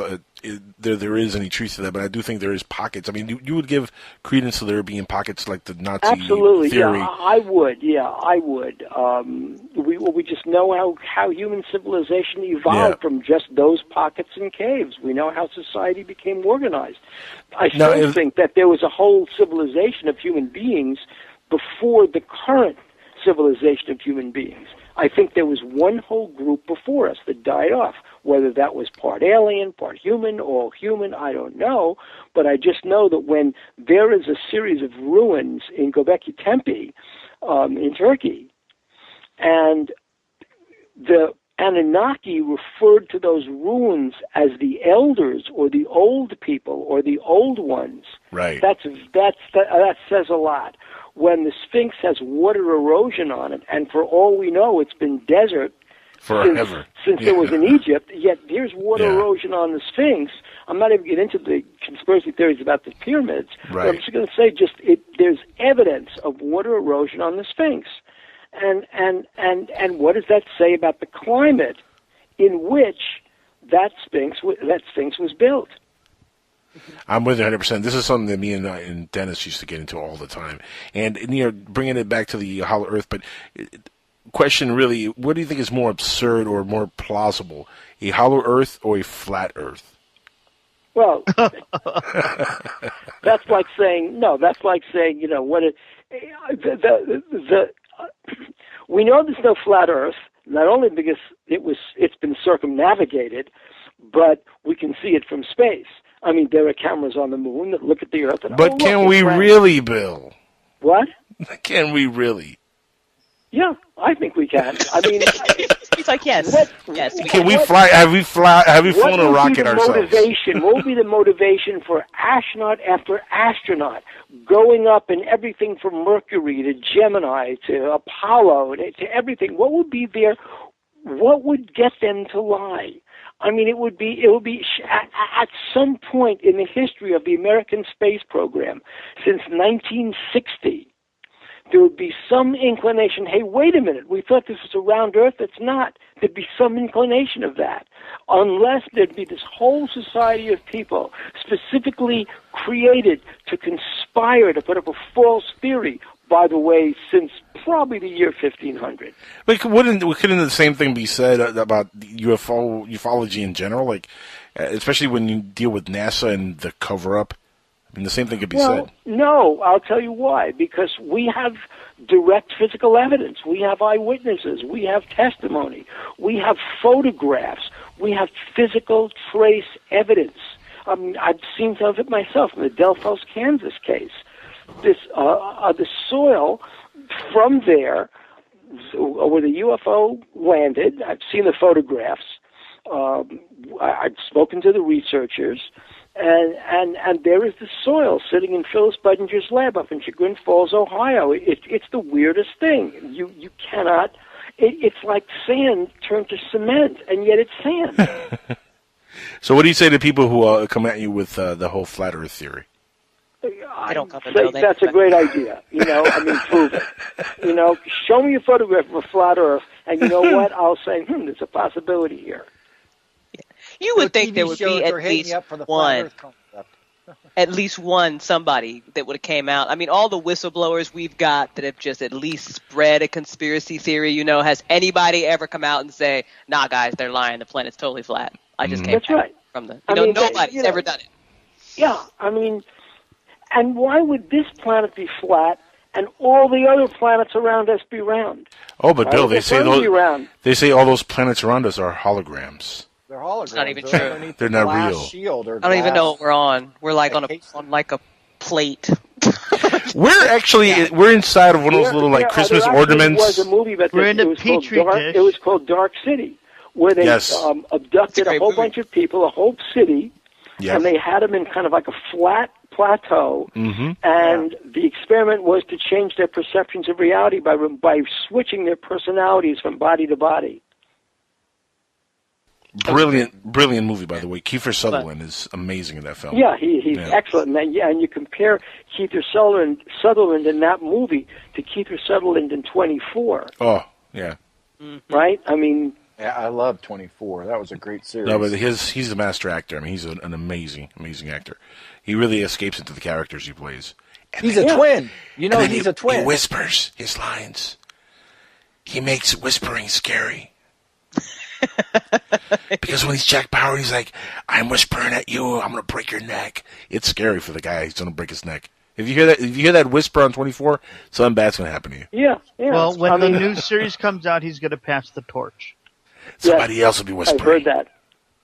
there is any truth to that, but I do think there is pockets. I mean, you would give credence to there being pockets like the Nazi theory. Yeah, I would. We just know how human civilization evolved from just those pockets and caves. We know how society became organized. I still think that there was a whole civilization of human beings before the current civilization of human beings. I think there was one whole group before us that died off. Whether that was part alien, part human, all human, I don't know. But I just know that when there is a series of ruins in Göbekli Tepe in Turkey, and the Anunnaki referred to those ruins as the elders or the old people or the old ones. Right. That says a lot. When the Sphinx has water erosion on it, and for all we know, it's been desert forever since it was in Egypt, yet there's water erosion on the Sphinx. I'm not even getting into the conspiracy theories about the pyramids, but I'm just going to say there's evidence of water erosion on the Sphinx. And what does that say about the climate in which that Sphinx was built? I'm with you 100%. This is something that me and Dennis used to get into all the time. And bringing it back to the hollow earth, but question really, what do you think is more absurd or more plausible, a hollow earth or a flat earth? Well, that's like saying, we know there's no flat earth, not only because it's been circumnavigated, but we can see it from space. I mean, there are cameras on the moon that look at the Earth. But can we really, Bill? What? Can we really? Yeah, I think we can. I mean, he's like, yes, yes. Can we fly? Have we flown a rocket ourselves? What would be the motivation for astronaut after astronaut going up in everything from Mercury to Gemini to Apollo to everything? What would be there? What would get them to lie? I mean, it would be at some point in the history of the American space program since 1960, there would be some inclination, hey, wait a minute, we thought this was a round Earth. It's not. There'd be some inclination of that, unless there'd be this whole society of people specifically created to conspire to put up a false theory, by the way, since probably the year 1500. But couldn't the same thing be said about ufology in general? Like, especially when you deal with NASA and the cover-up? I mean, the same thing could be said. No, I'll tell you why. Because we have direct physical evidence. We have eyewitnesses. We have testimony. We have photographs. We have physical trace evidence. I mean, I've seen some of it myself in the Delphos, Kansas case. The soil from there, where the UFO landed, I've seen the photographs. I've spoken to the researchers. And there is the soil sitting in Phyllis Budinger's lab up in Chagrin Falls, Ohio. It's the weirdest thing. You cannot. It's like sand turned to cement, and yet it's sand. So, what do you say to people who come at you with the whole flat Earth theory? I don't come say that's a great idea. Prove it. Show me a photograph of a flat Earth, and you know what? I'll say, there's a possibility here. You would think there would be at least one somebody that would have came out. I mean, all the whistleblowers we've got that have just at least spread a conspiracy theory, has anybody ever come out and say, nah, guys, they're lying, the planet's totally flat. I just came from the, nobody's ever done it. Yeah, I mean, and why would this planet be flat and all the other planets around us be round? Oh, but Bill, they say all those planets around us are holograms. They're holograms. It's not even true. They're not real. Shield or I don't even know what we're on. We're like on a plate. We're inside of one of those little Christmas ornaments. Was a movie, but we're in a petri dish. It was called Dark City, where they abducted a whole bunch of people, a whole city, and they had them in kind of like a flat plateau, and the experiment was to change their perceptions of reality by switching their personalities from body to body. Brilliant movie, by the way. Kiefer Sutherland is amazing in that film. Yeah, he's excellent. And you compare Kiefer Sutherland in that movie to Kiefer Sutherland in 24. Oh, yeah. Right? I mean... Yeah, I love 24. That was a great series. No, but he's a master actor. I mean, he's an amazing actor. He really escapes into the characters he plays. He's a twin. He's a twin. He whispers his lines. He makes whispering scary. Because when he's Jack Bauer, he's like, I'm whispering at you, I'm going to break your neck. It's scary for the guy. He's going to break his neck. If you hear that whisper on 24, something bad's going to happen to you. Yeah. Well, when the new series comes out, he's going to pass the torch. Somebody else will be whispering. I've heard that.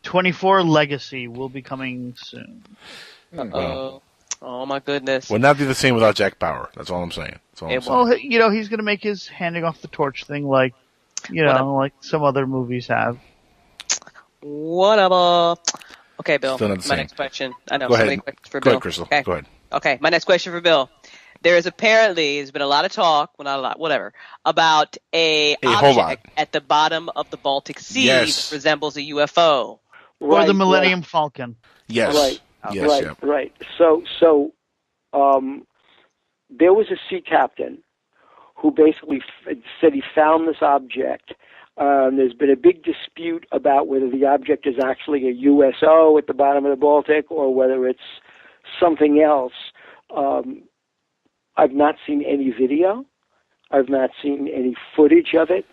24 Legacy will be coming soon. Uh-oh. Oh, my goodness. Will not be the same without Jack Bauer. That's all I'm saying. Well, he's going to make his handing off the torch thing like some other movies have. Whatever. Okay, Bill. My next question. I know, so many questions for Bill. Go ahead, Crystal. Okay. Go ahead. Okay, my next question for Bill. There's been a lot of talk, well, not a lot, whatever, about a object at the bottom of the Baltic Sea that resembles a UFO. Or the Millennium Falcon. Yes. Right. So, there was a sea captain who basically said he found this object. There's been a big dispute about whether the object is actually a USO at the bottom of the Baltic or whether it's something else. I've not seen any video. I've not seen any footage of it.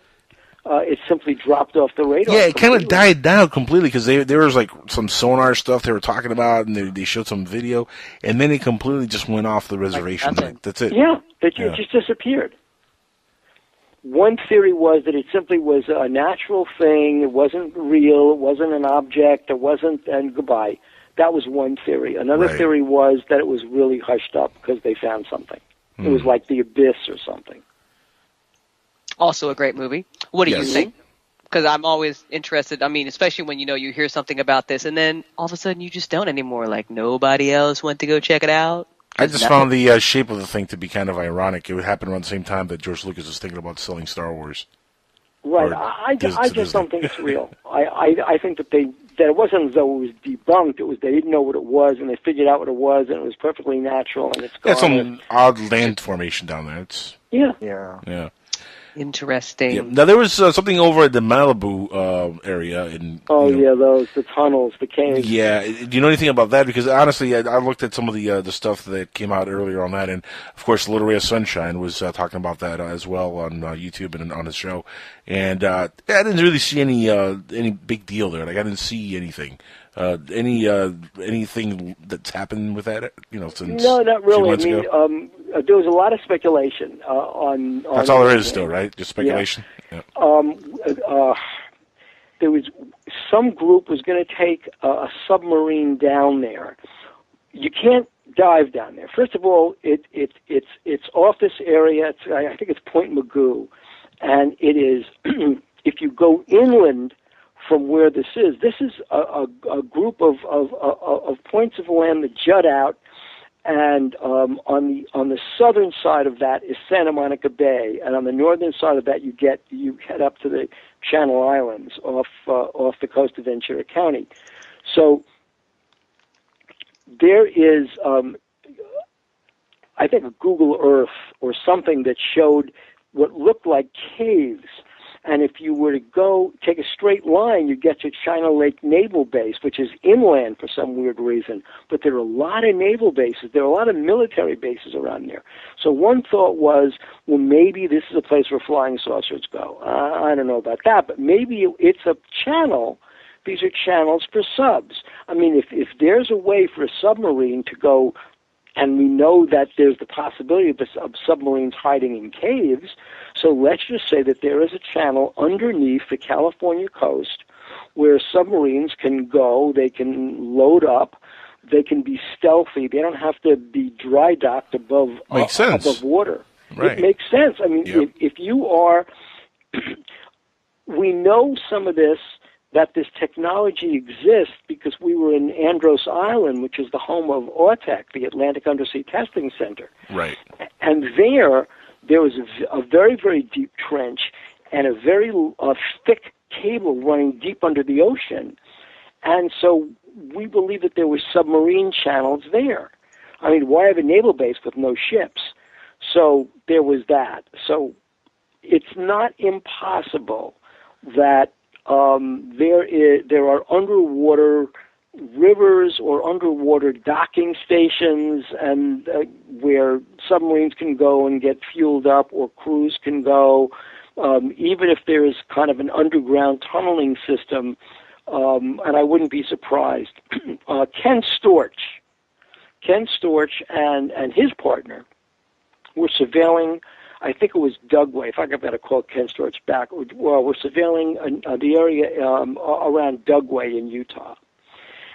It simply dropped off the radar. Yeah, it kind of died down completely because there was like some sonar stuff they were talking about, and they showed some video, and then it completely just went off the reservation. That's it. Yeah, it just disappeared. One theory was that it simply was a natural thing. It wasn't real. It wasn't an object. It wasn't, and goodbye. That was one theory. Another theory was that it was really hushed up because they found something. It was like The Abyss or something. Also a great movie. What do you think? Because I'm always interested. I mean, especially when you hear something about this, and then all of a sudden you just don't anymore. Like nobody else went to go check it out. I just found the shape of the thing to be kind of ironic. It would happen around the same time that George Lucas was thinking about selling Star Wars. Right. I just don't think it's real. I think that it wasn't as though it was debunked. It was they didn't know what it was, and they figured out what it was, and it was perfectly natural, and it's gone. That's some odd land formation down there. It's yeah. Interesting. Yeah. Now there was something over at the Malibu area in. The tunnels, the caves. Yeah, do you know anything about that? Because honestly, I looked at some of the stuff that came out earlier on that, and of course, Little Ray of Sunshine was talking about that as well on YouTube and on his show. And I didn't really see any big deal there. Like I didn't see anything. Anything that's happened with that? Since no, not really. A few months ago? There was a lot of speculation on. That's all there is, still, right? Just speculation. Yeah. There was some group was going to take a submarine down there. You can't dive down there. First of all, it's off this area. I think it's Point Magoo, and it is. If you go inland from where this is a group of points of land that jut out. And on the southern side of that is Santa Monica Bay, and on the northern side of that you head up to the Channel Islands off the coast of Ventura County. So there is, I think, a Google Earth or something that showed what looked like caves. And if you were to go take a straight line, you get to China Lake Naval Base, which is inland for some weird reason. But there are a lot of naval bases. There are a lot of military bases around there. So one thought was, well, maybe this is a place where flying saucers go. I don't know about that, but maybe it's a channel. These are channels for subs. I mean, if there's a way for a submarine to go, and we know that there's the possibility of submarines hiding in caves, so let's just say that there is a channel underneath the California coast where submarines can go, they can load up, they can be stealthy, they don't have to be dry docked above water. Right. It makes sense. I mean, if you are, we know some of this, that this technology exists because we were in Andros Island, which is the home of AUTEC, the Atlantic Undersea Testing Center. Right. And there was a very, very deep trench and a very thick cable running deep under the ocean. And so we believe that there were submarine channels there. I mean, why have a naval base with no ships? So there was that. So it's not impossible that there are underwater rivers or underwater docking stations and where submarines can go and get fueled up or crews can go, even if there is kind of an underground tunneling system, and I wouldn't be surprised. Ken Ken Storch and his partner were surveilling, I think it was Dugway, if I got to call Ken Storch back, well, we're surveilling the area around Dugway in Utah.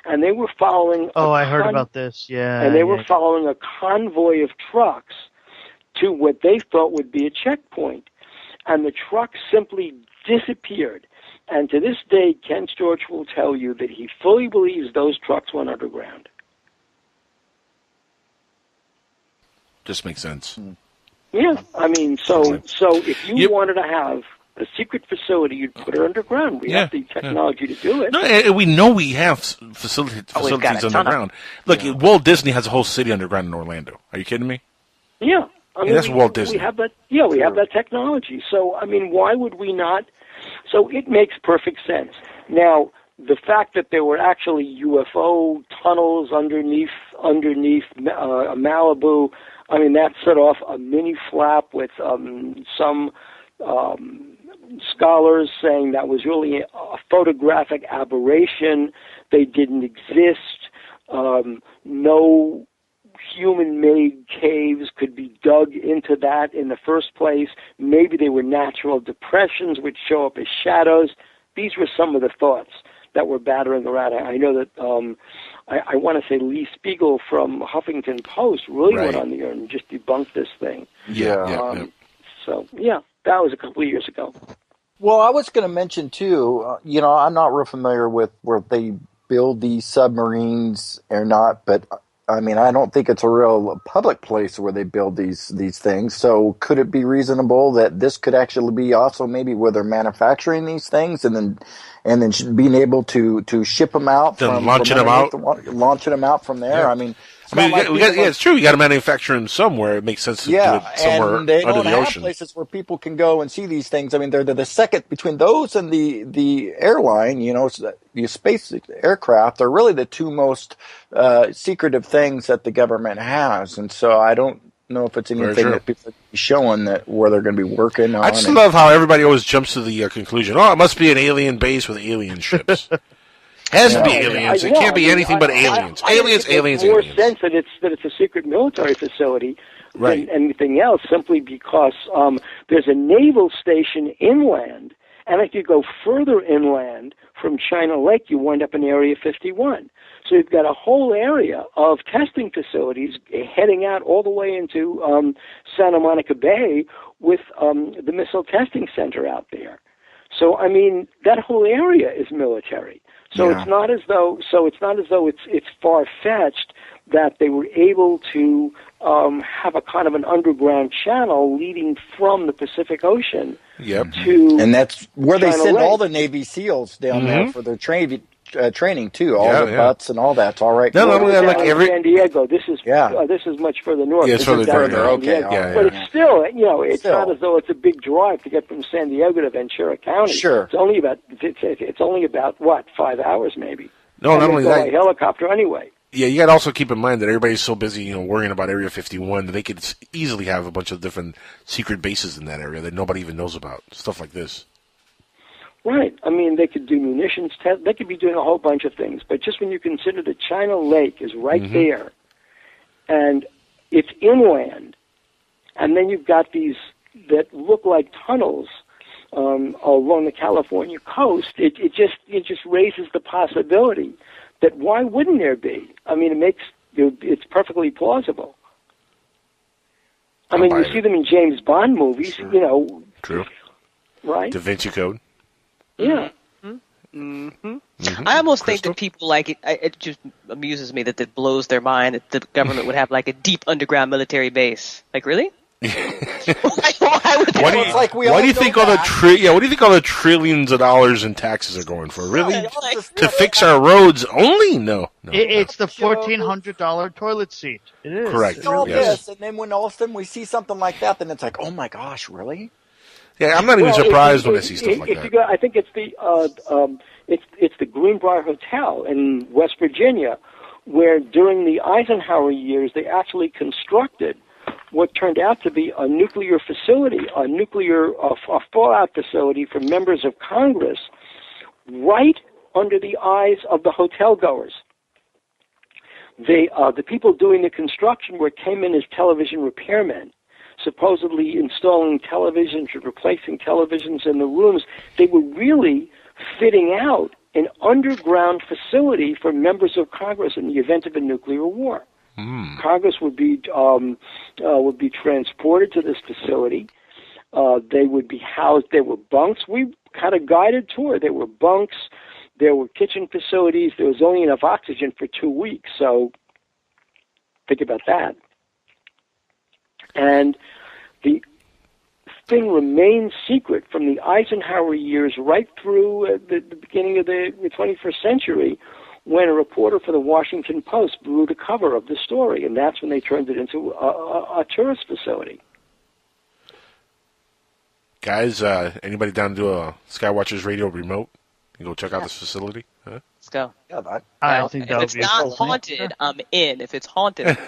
And they were following... I heard about this, yeah. And they were following a convoy of trucks to what they thought would be a checkpoint. And the truck simply disappeared. And to this day, Ken Storch will tell you that he fully believes those trucks went underground. Just makes sense. Yeah, I mean, so if you wanted to have a secret facility, you'd put it underground. We have the technology to do it. No, and we know we have facilities underground. Look, Walt Disney has a whole city underground in Orlando. Are you kidding me? Yeah. I mean, that's Walt Disney. We have that. Yeah, we have that technology. So, I mean, why would we not? So it makes perfect sense. Now, the fact that there were actually UFO tunnels underneath Malibu, I mean, that set off a mini flap with some scholars saying that was really a photographic aberration. They didn't exist. No human-made caves could be dug into that in the first place. Maybe they were natural depressions which show up as shadows. These were some of the thoughts that were battering around. I know that I want to say Lee Spiegel from Huffington Post really went on the air and just debunked this thing. So, that was a couple of years ago. Well, I was going to mention, too, I'm not real familiar with where they build these submarines or not, but I mean, I don't think it's a real public place where they build these things. So could it be reasonable that this could actually be also maybe where they're manufacturing these things and then being able to ship them out, then launching them out from there? I mean, it's true. You got to manufacture them somewhere. It makes sense to do it somewhere and they under don't the have ocean. Places where people can go and see these things. I mean, they're the second between those and the airline. The space aircraft are really the two most secretive things that the government has, and so I don't know if it's anything that people are showing that where they're going to be working on. I just love how everybody always jumps to the conclusion. Oh, it must be an alien base with alien ships. Has to be aliens. It can't be anything but aliens. Aliens. It makes more sense that it's a secret military facility than anything else, simply because there's a naval station inland, and if you go further inland from China Lake, you wind up in Area 51. So you've got a whole area of testing facilities heading out all the way into Santa Monica Bay with the missile testing center out there. So I mean, that whole area is military. So it's not as though it's far-fetched that they were able to have a kind of an underground channel leading from the Pacific Ocean to and that's where China they send Lake. all the Navy SEALs down there for their training too. All the butts and all that's all right. No, like San Diego. This is much further north. Yeah, it's further north. Okay, but it's still, it's not as though it's a big drive to get from San Diego to Ventura County. Sure, it's only about what, 5 hours maybe. No, not only that, by helicopter anyway. Yeah, you got to also keep in mind that everybody's so busy, worrying about Area 51 that they could easily have a bunch of different secret bases in that area that nobody even knows about. Stuff like this. Right. I mean, they could do munitions tests. They could be doing a whole bunch of things. But just when you consider that China Lake is right there, and it's inland, and then you've got these that look like tunnels along the California coast, it just raises the possibility that why wouldn't there be? I mean, it's perfectly plausible. I mean, you see them in James Bond movies, True. Right? Da Vinci Code. Yeah. I almost think that people like it. It just amuses me that it blows their mind that the government would have like a deep underground military base. Like, really? Why do you think all the trillions of dollars in taxes are going for? Really? To fix our roads only? No. It's the $1,400 toilet seat. It is. Correct. It's all this, and then when all of a sudden we see something like that, then it's like, oh my gosh, really? Yeah, I'm not even surprised when I see stuff like that. I think it's the Greenbrier Hotel in West Virginia, where during the Eisenhower years they actually constructed what turned out to be a nuclear facility, a fallout facility for members of Congress, right under the eyes of the hotel goers. the people doing the construction work came in as television repairmen, supposedly installing televisions or replacing televisions in the rooms. They were really fitting out an underground facility for members of Congress in the event of a nuclear war. Congress would be transported to this facility. They would be housed. There were bunks. We had a guided tour. There were bunks. There were kitchen facilities. There was only enough oxygen for 2 weeks. So think about that. And the thing remained secret from the Eisenhower years right through the beginning of the 21st century, when a reporter for the Washington Post blew the cover of the story, and that's when they turned it into a tourist facility. Guys, anybody down to do a Skywatchers radio remote? You go check out this facility? Huh? Let's go. Yeah, I think that if would it's be not haunted, I'm in. If it's haunted,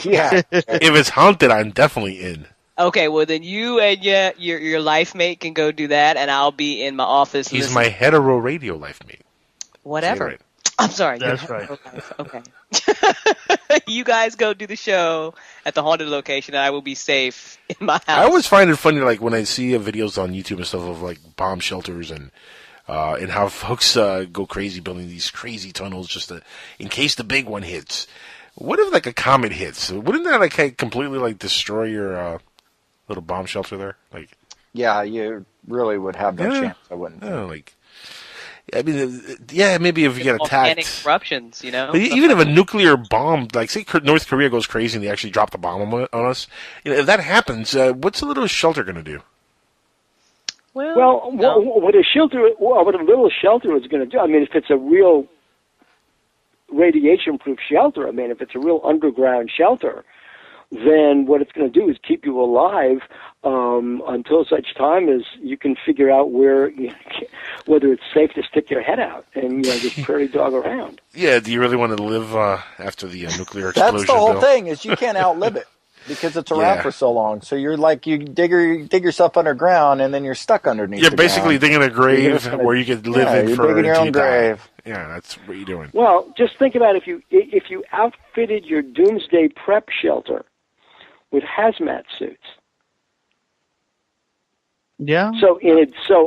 yeah. If it's haunted, I'm definitely in. okay. Well, then you and your life mate can go do that, and I'll be in my office. He's my hetero radio life mate. Whatever. Right. I'm sorry. That's right. Okay. You guys go do the show at the haunted location, and I will be safe in my house. I always find it funny, like when I see videos on YouTube and stuff of like bomb shelters and how folks go crazy building these crazy tunnels just in case the big one hits. What if like a comet hits? Wouldn't that like completely like destroy your little bomb shelter there? Like, Yeah, you really would have no chance. I wouldn't. like. I mean, yeah, maybe if you get volcanic attacked. eruptions, you know. Even if a nuclear bomb, like say North Korea goes crazy and they actually drop the bomb on us, if that happens, what's a little shelter going to do? Well, no. what a little shelter is going to do, I mean, if it's a real radiation-proof shelter, I mean, if it's a real underground shelter, then what it's going to do is keep you alive until such time as you can figure out whether it's safe to stick your head out and just prairie dog around. Yeah, do you really want to live after the nuclear explosion? That's the whole Bill? thing, is you can't outlive it because it's around for so long. So you're like, you dig yourself underground and then you're stuck underneath. You're the basically ground. digging a grave where you could live in you're for digging your until own you die. grave. Yeah, that's what you're doing. Well, just think about if you outfitted your doomsday prep shelter with hazmat suits. Yeah.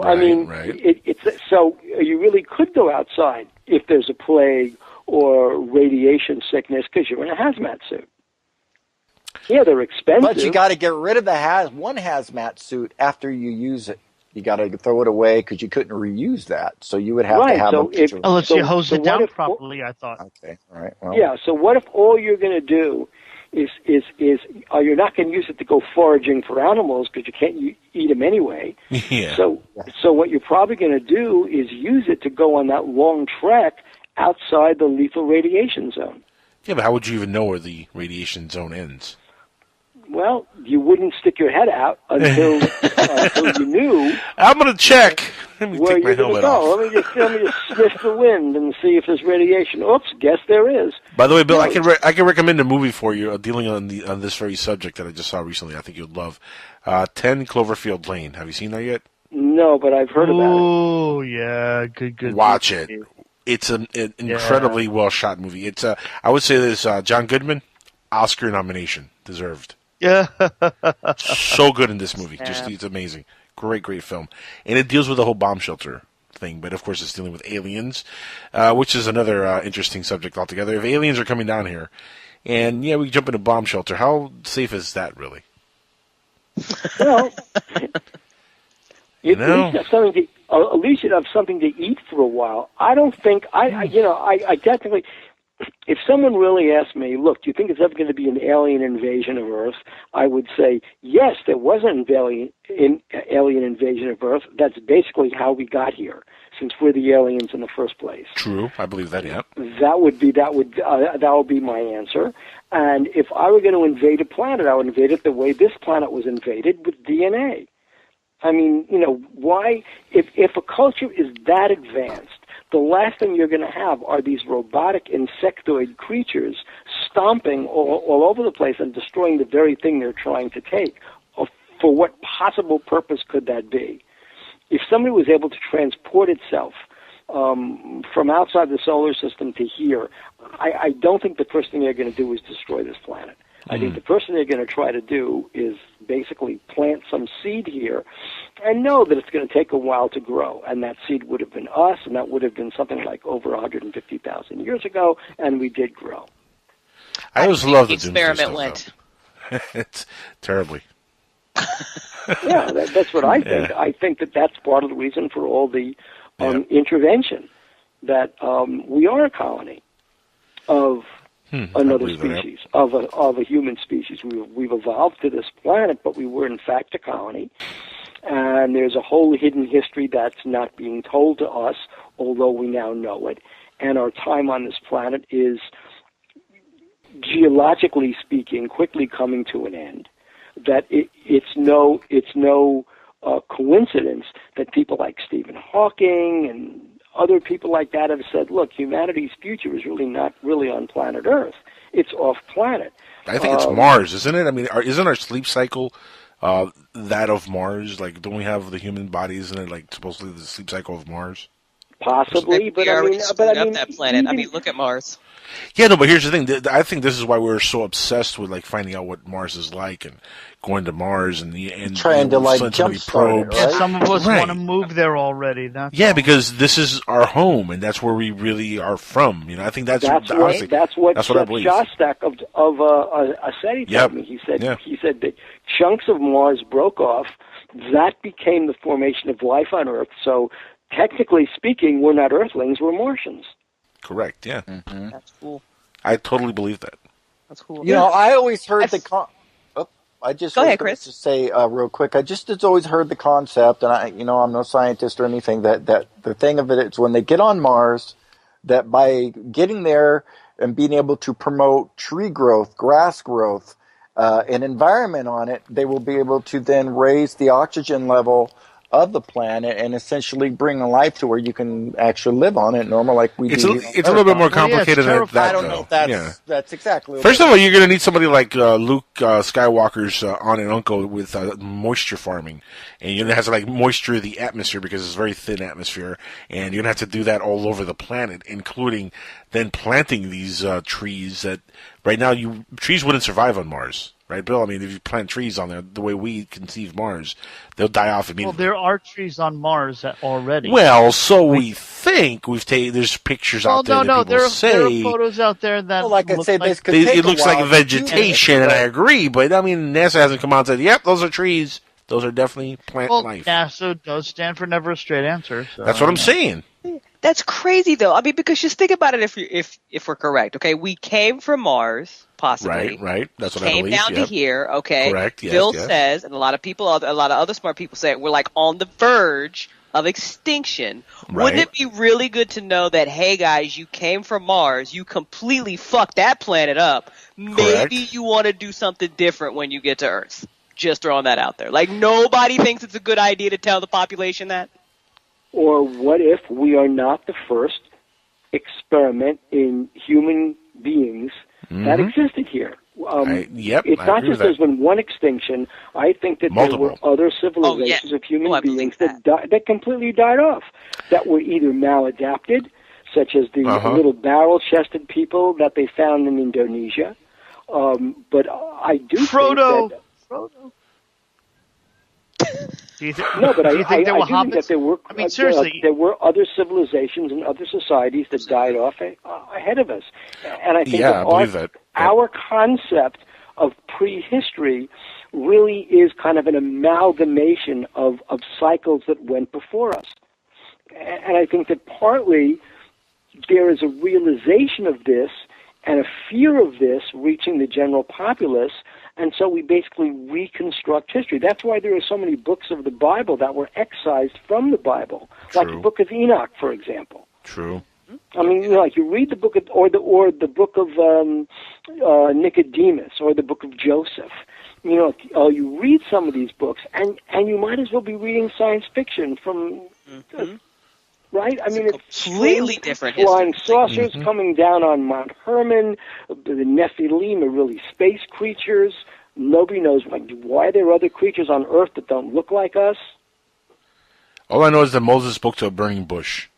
I mean, right. So you really could go outside if there's a plague or radiation sickness because you're in a hazmat suit. Yeah, they're expensive. But you got to get rid of one hazmat suit after you use it. You got to throw it away because you couldn't reuse that. So you would have to have unless you hose it down properly, I thought. Okay, all right. Well, yeah. So what if all you're going to do is you're not going to use it to go foraging for animals because you can't eat them anyway. Yeah. So what you're probably going to do is use it to go on that long trek outside the lethal radiation zone. Yeah, but how would you even know where the radiation zone ends? Well, you wouldn't stick your head out until you knew. I'm going to check. Let me where take my you're going to helmet go. off. Let me just sniff the wind and see if there's radiation. Oops, guess there is. By the way, Bill, I can recommend a movie for you dealing on this very subject that I just saw recently. I think you'd love. 10 Cloverfield Lane. Have you seen that yet? No, but I've heard about it. Oh yeah, good. Watch it. It's an incredibly well shot movie. It's I would say this John Goodman, Oscar nomination deserved. Yeah. So good in this movie. Yeah. Just it's amazing. Great film. And it deals with the whole bomb shelter thing, but of course it's dealing with aliens, which is another interesting subject altogether. If aliens are coming down here, and we jump in a bomb shelter, how safe is that really? Well, at least you'd have something to eat for a while. I don't think I definitely. If someone really asked me, look, do you think it's ever going to be an alien invasion of Earth? I would say, yes, there was an alien invasion of Earth. That's basically how we got here, since we're the aliens in the first place. True, I believe that. Yeah, that would be my answer. And if I were going to invade a planet, I would invade it the way this planet was invaded, with DNA. I mean, why? If a culture is that advanced, the last thing you're going to have are these robotic insectoid creatures stomping all over the place and destroying the very thing they're trying to take. For what possible purpose could that be? If somebody was able to transport itself from outside the solar system to here, I don't think the first thing they're going to do is destroy this planet. I think the first thing they're going to try to do is basically plant some seed here and know that it's going to take a while to grow. And that seed would have been us, and that would have been something like over 150,000 years ago, and we did grow. I always love the experiment went. It's terribly. Yeah, that's what I think. Yeah. I think that that's part of the reason for all the intervention, that we are a colony of another species, of a human species. We've evolved to this planet, but we were in fact a colony. And there's a whole hidden history that's not being told to us, although we now know it. And our time on this planet is, geologically speaking, quickly coming to an end. That it's no coincidence that people like Stephen Hawking and other people like that have said, look, humanity's future is really not really on planet Earth. It's off planet. I think it's Mars, isn't it? I mean, isn't our sleep cycle that of Mars? Like, don't we have the human body, isn't it, like, supposedly the sleep cycle of Mars? Possibly, but I mean, that planet. I mean, look at Mars. Yeah, no, but here's the thing. I think this is why we're so obsessed with like finding out what Mars is like and going to Mars and trying to like jumpstart it, right? Yeah, some of us want to move there already. That's all. Because this is our home and that's where we really are from. You know, I think that's what Shostak of Aseti told me. He said that chunks of Mars broke off. That became the formation of life on Earth. So technically speaking, we're not Earthlings; we're Martians. Correct, yeah. Mm-hmm. That's cool. I totally believe that. That's cool. You know, I always heard I just go ahead, Chris. To say real quick, I just always heard the concept, and I'm no scientist or anything, that the thing of it is when they get on Mars, that by getting there and being able to promote tree growth, grass growth, an environment on it, they will be able to then raise the oxygen level of the planet and essentially bring a life to where you can actually live on it normal like we do. It's a little bit more complicated than that, I don't know if that's exactly. First of all, you're going to need somebody like Luke Skywalker's aunt and uncle with moisture farming. And you're going to have to like moisture the atmosphere because it's a very thin atmosphere. And you're going to have to do that all over the planet, including then planting these trees that right now trees wouldn't survive on Mars. Right, Bill? I mean, if you plant trees on there, the way we conceive Mars, they'll die off immediately. Well, there are trees on Mars already. Well, so we think we've taken. There's pictures out there that people say. There are photos out there that it looks like vegetation, and I agree. But I mean, NASA hasn't come out and said, "Yep, those are trees. Those are definitely plant life." NASA does stand for never a straight answer. So. That's what I'm saying. That's crazy, though. I mean, because just think about it. If we're correct, okay, we came from Mars, possibly. Right. That's what I believe. Came down to here, okay. Correct. Yes, Bill says, and a lot of other smart people say, we're like on the verge of extinction. Right. Wouldn't it be really good to know that, hey guys, you came from Mars, you completely fucked that planet up. Maybe you want to do something different when you get to Earth. Just throwing that out there. Like nobody thinks it's a good idea to tell the population that. Or what if we are not the first experiment in human beings that existed here? It's not just there's been one extinction. I think that there were other civilizations of human beings that completely died off, that were either maladapted, such as the little barrel-chested people that they found in Indonesia. But I do think that... No, but I do think that there were. I mean, seriously, there were other civilizations and other societies that died off ahead of us, and I think our concept of prehistory really is kind of an amalgamation of cycles that went before us, and I think that partly there is a realization of this and a fear of this reaching the general populace. And so we basically reconstruct history. That's why there are so many books of the Bible that were excised from the Bible, like the Book of Enoch, for example. True. I mean, like you read the book of, or the book of Nicodemus, or the book of Joseph. You know, you read some of these books, and you might as well be reading science fiction from. Right? I mean, it's completely different. Flying saucers coming down on Mount Hermon. The Nephilim are really space creatures. Nobody knows why there are other creatures on Earth that don't look like us. All I know is that Moses spoke to a burning bush.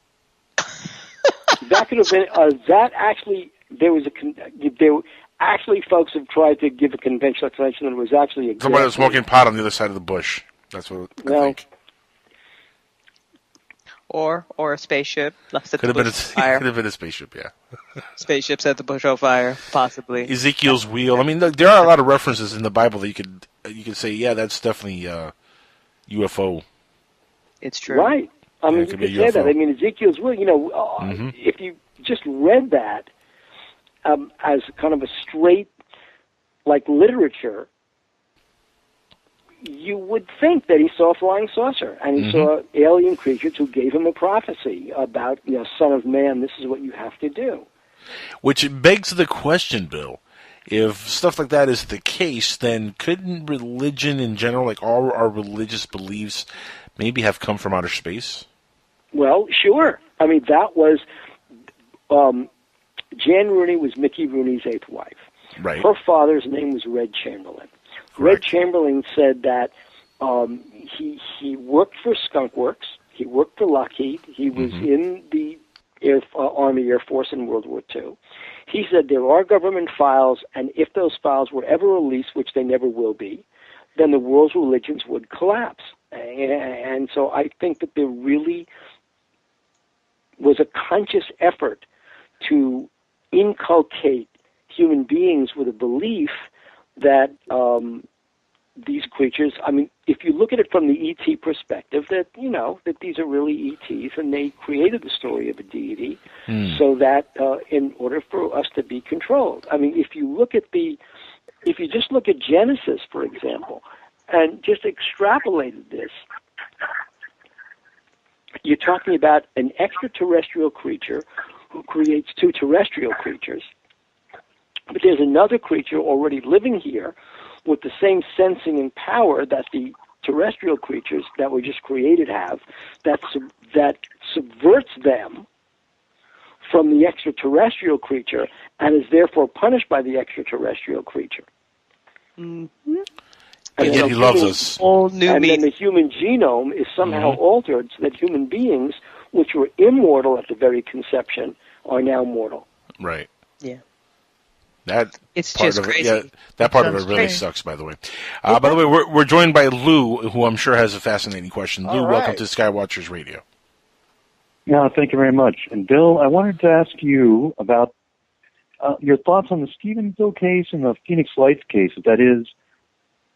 that could have been that actually. Actually, folks have tried to give a conventional explanation that it was actually somebody was smoking pot on the other side of the bush. That's what I think. Or a spaceship set Could the bush on fire. Could have been a spaceship, yeah. Spaceship set the bush on fire, possibly. Ezekiel's wheel. I mean, there are a lot of references in the Bible that you could say, yeah, that's definitely UFO. It's true, right? I mean, you could say that. I mean, Ezekiel's wheel. If you just read that as kind of a straight, like, literature, you would think that he saw a flying saucer and he saw alien creatures who gave him a prophecy about, Son of Man, this is what you have to do. Which begs the question, Bill, if stuff like that is the case, then couldn't religion in general, like all our religious beliefs, maybe have come from outer space? Well, sure. I mean, that was... Jan Rooney was Mickey Rooney's eighth wife. Right. Her father's name was Red Chamberlain. Correct. Red Chamberlain said that he worked for Skunk Works. He worked for Lockheed. He was in the Army Air Force in World War II. He said there are government files, and if those files were ever released, which they never will be, then the world's religions would collapse. And so I think that there really was a conscious effort to inculcate human beings with a belief that these creatures, I mean, if you look at it from the ET perspective, that, that these are really ETs, and they created the story of a deity so that in order for us to be controlled. I mean, if you just look at Genesis, for example, and just extrapolated this, you're talking about an extraterrestrial creature who creates two terrestrial creatures. But there's another creature already living here with the same sensing and power that the terrestrial creatures that were just created have, that subverts them from the extraterrestrial creature and is therefore punished by the extraterrestrial creature. Mm-hmm. And yet he loves us. Then the human genome is somehow altered so that human beings, which were immortal at the very conception, are now mortal. Right. Yeah. It's just crazy. Yeah, that part of it really sucks, by the way. By the way, we're joined by Lou, who I'm sure has a fascinating question. Lou, welcome to Skywatchers Radio. Yeah, thank you very much. And Bill, I wanted to ask you about your thoughts on the Stephenville case and the Phoenix Lights case. That is,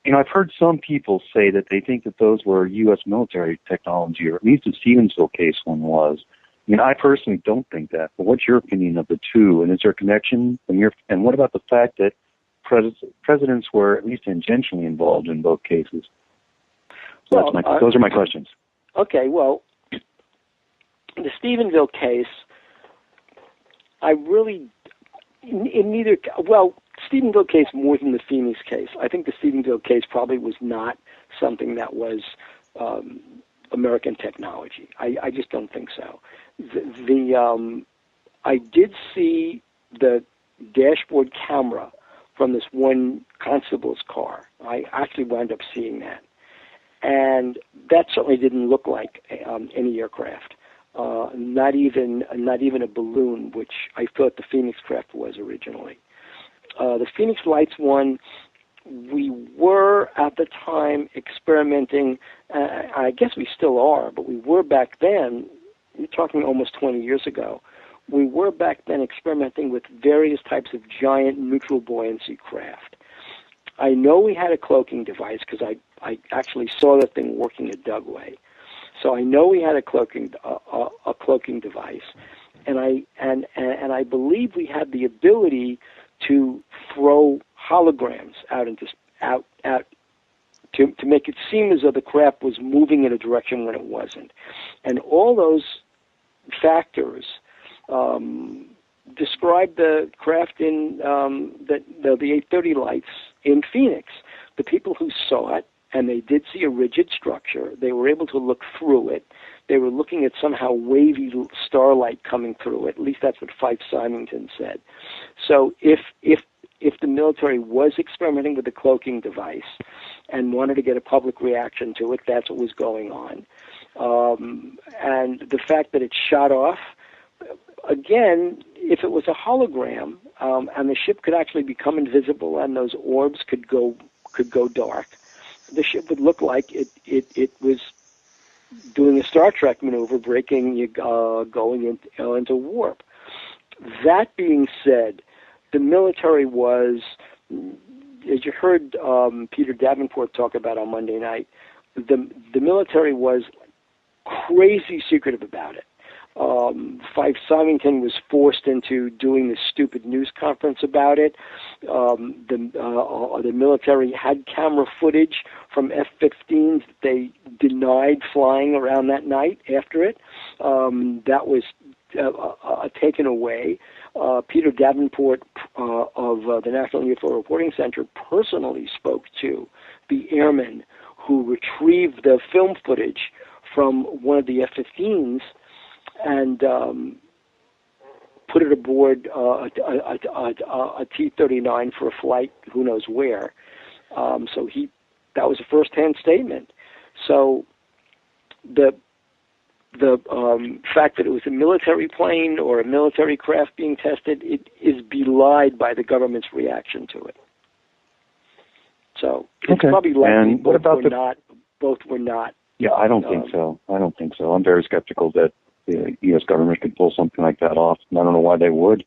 I've heard some people say that they think that those were U.S. military technology, or at least the Stephenville case one was. I personally don't think that, but what's your opinion of the two? And is there a connection? And what about the fact that presidents were at least tangentially involved in both cases? So those are my questions. Okay, well, the Stephenville case, Stephenville case more than the Phoenix case. I think the Stephenville case probably was not something that was American technology. I just don't think so. I did see the dashboard camera from this one constable's car. I actually wound up seeing that, and that certainly didn't look like any aircraft. Not even a balloon, which I thought the Phoenix craft was originally. The Phoenix Lights one, we were at the time experimenting. I guess we still are, but we were back then. We're talking almost 20 years ago. We were back then experimenting with various types of giant neutral buoyancy craft. I know we had a cloaking device because I actually saw that thing working at Dugway. So I know we had a cloaking device, and I believe we had the ability to throw holograms out to make it seem as though the craft was moving in a direction when it wasn't, and all those factors describe the craft in the 830 lights in Phoenix. The people who saw it, and they did see a rigid structure, they were able to look through it. They were looking at somehow wavy starlight coming through it. At least that's what Fife Symington said. So if the military was experimenting with the cloaking device and wanted to get a public reaction to it, that's what was going on. And the fact that it shot off, again, if it was a hologram and the ship could actually become invisible and those orbs could go dark, the ship would look like it was doing a Star Trek maneuver, going into warp. That being said, the military was, as you heard Peter Davenport talk about on Monday night, the military was crazy secretive about it. Fife Symington was forced into doing this stupid news conference about it. The military had camera footage from F-15s that they denied flying around that night after it. That was taken away. Peter Davenport of the National UFO Reporting Center personally spoke to the airmen who retrieved the film footage from one of the F-15s and put it aboard a T-39 for a flight, who knows where. That was a first-hand statement. So the fact that it was a military plane or a military craft being tested, it is belied by the government's reaction to it. So it's probably likely and what about both were not. Yeah, I don't think so. I'm very skeptical that the U.S. government could pull something like that off. And I don't know why they would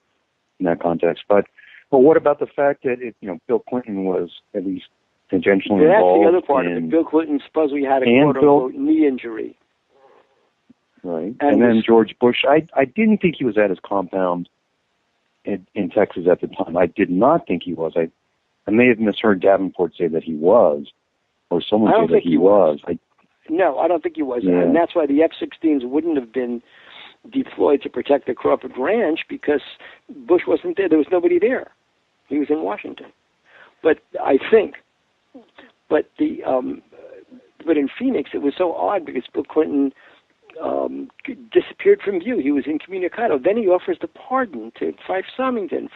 in that context. But what about the fact that Bill Clinton was at least tangentially involved? That's the other part of it. Bill Clinton supposedly had a quote-unquote knee injury. Right. And then George Bush, I didn't think he was at his compound in Texas at the time. I did not think he was. I may have misheard Davenport say that he was, or someone say that he was. No, I don't think he was. Yeah. And that's why the F-16s wouldn't have been deployed to protect the Crawford Ranch, because Bush wasn't there. There was nobody there. He was in Washington. But in Phoenix, it was so odd because Bill Clinton disappeared from view. He was incommunicado. Then he offers the pardon to Fife Symington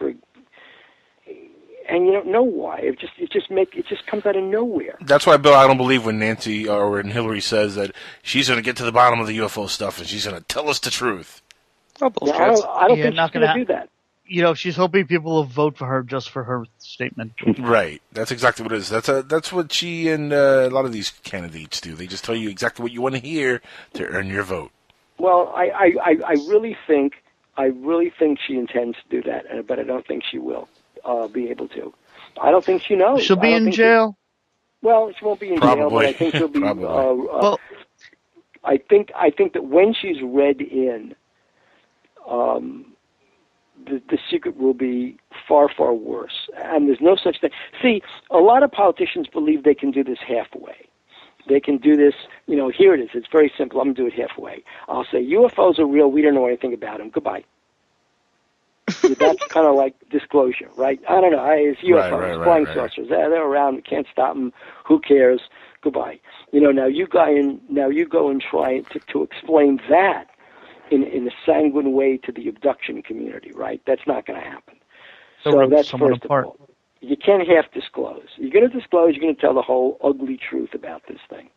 and you don't know why. It just comes out of nowhere. That's why, Bill, I don't believe when Nancy or when Hillary says that she's going to get to the bottom of the UFO stuff and she's going to tell us the truth. I don't think she's going to do that. She's hoping people will vote for her just for her statement. Right. That's exactly what it is. That's what she and a lot of these candidates do. They just tell you exactly what you want to hear to earn your vote. Well, I really think she intends to do that, but I don't think she will be able to. I don't think she knows. She'll be in jail. She won't be in jail, but I think she'll be. Well, I think that when she's read in, the secret will be far, far worse. And there's no such thing. See, a lot of politicians believe they can do this halfway. They can do this, here it is. It's very simple. I'm going to do it halfway. I'll say, UFOs are real. We don't know anything about them. Goodbye. That's kind of like disclosure, right? I don't know. It's UFOs, flying saucers. They're around. We can't stop them. Who cares? Goodbye. Now you go and try to explain that in a sanguine way to the abduction community, right? That's not going to happen. So that's first of all. You can't half disclose. You're going to disclose. You're going to tell the whole ugly truth about this thing.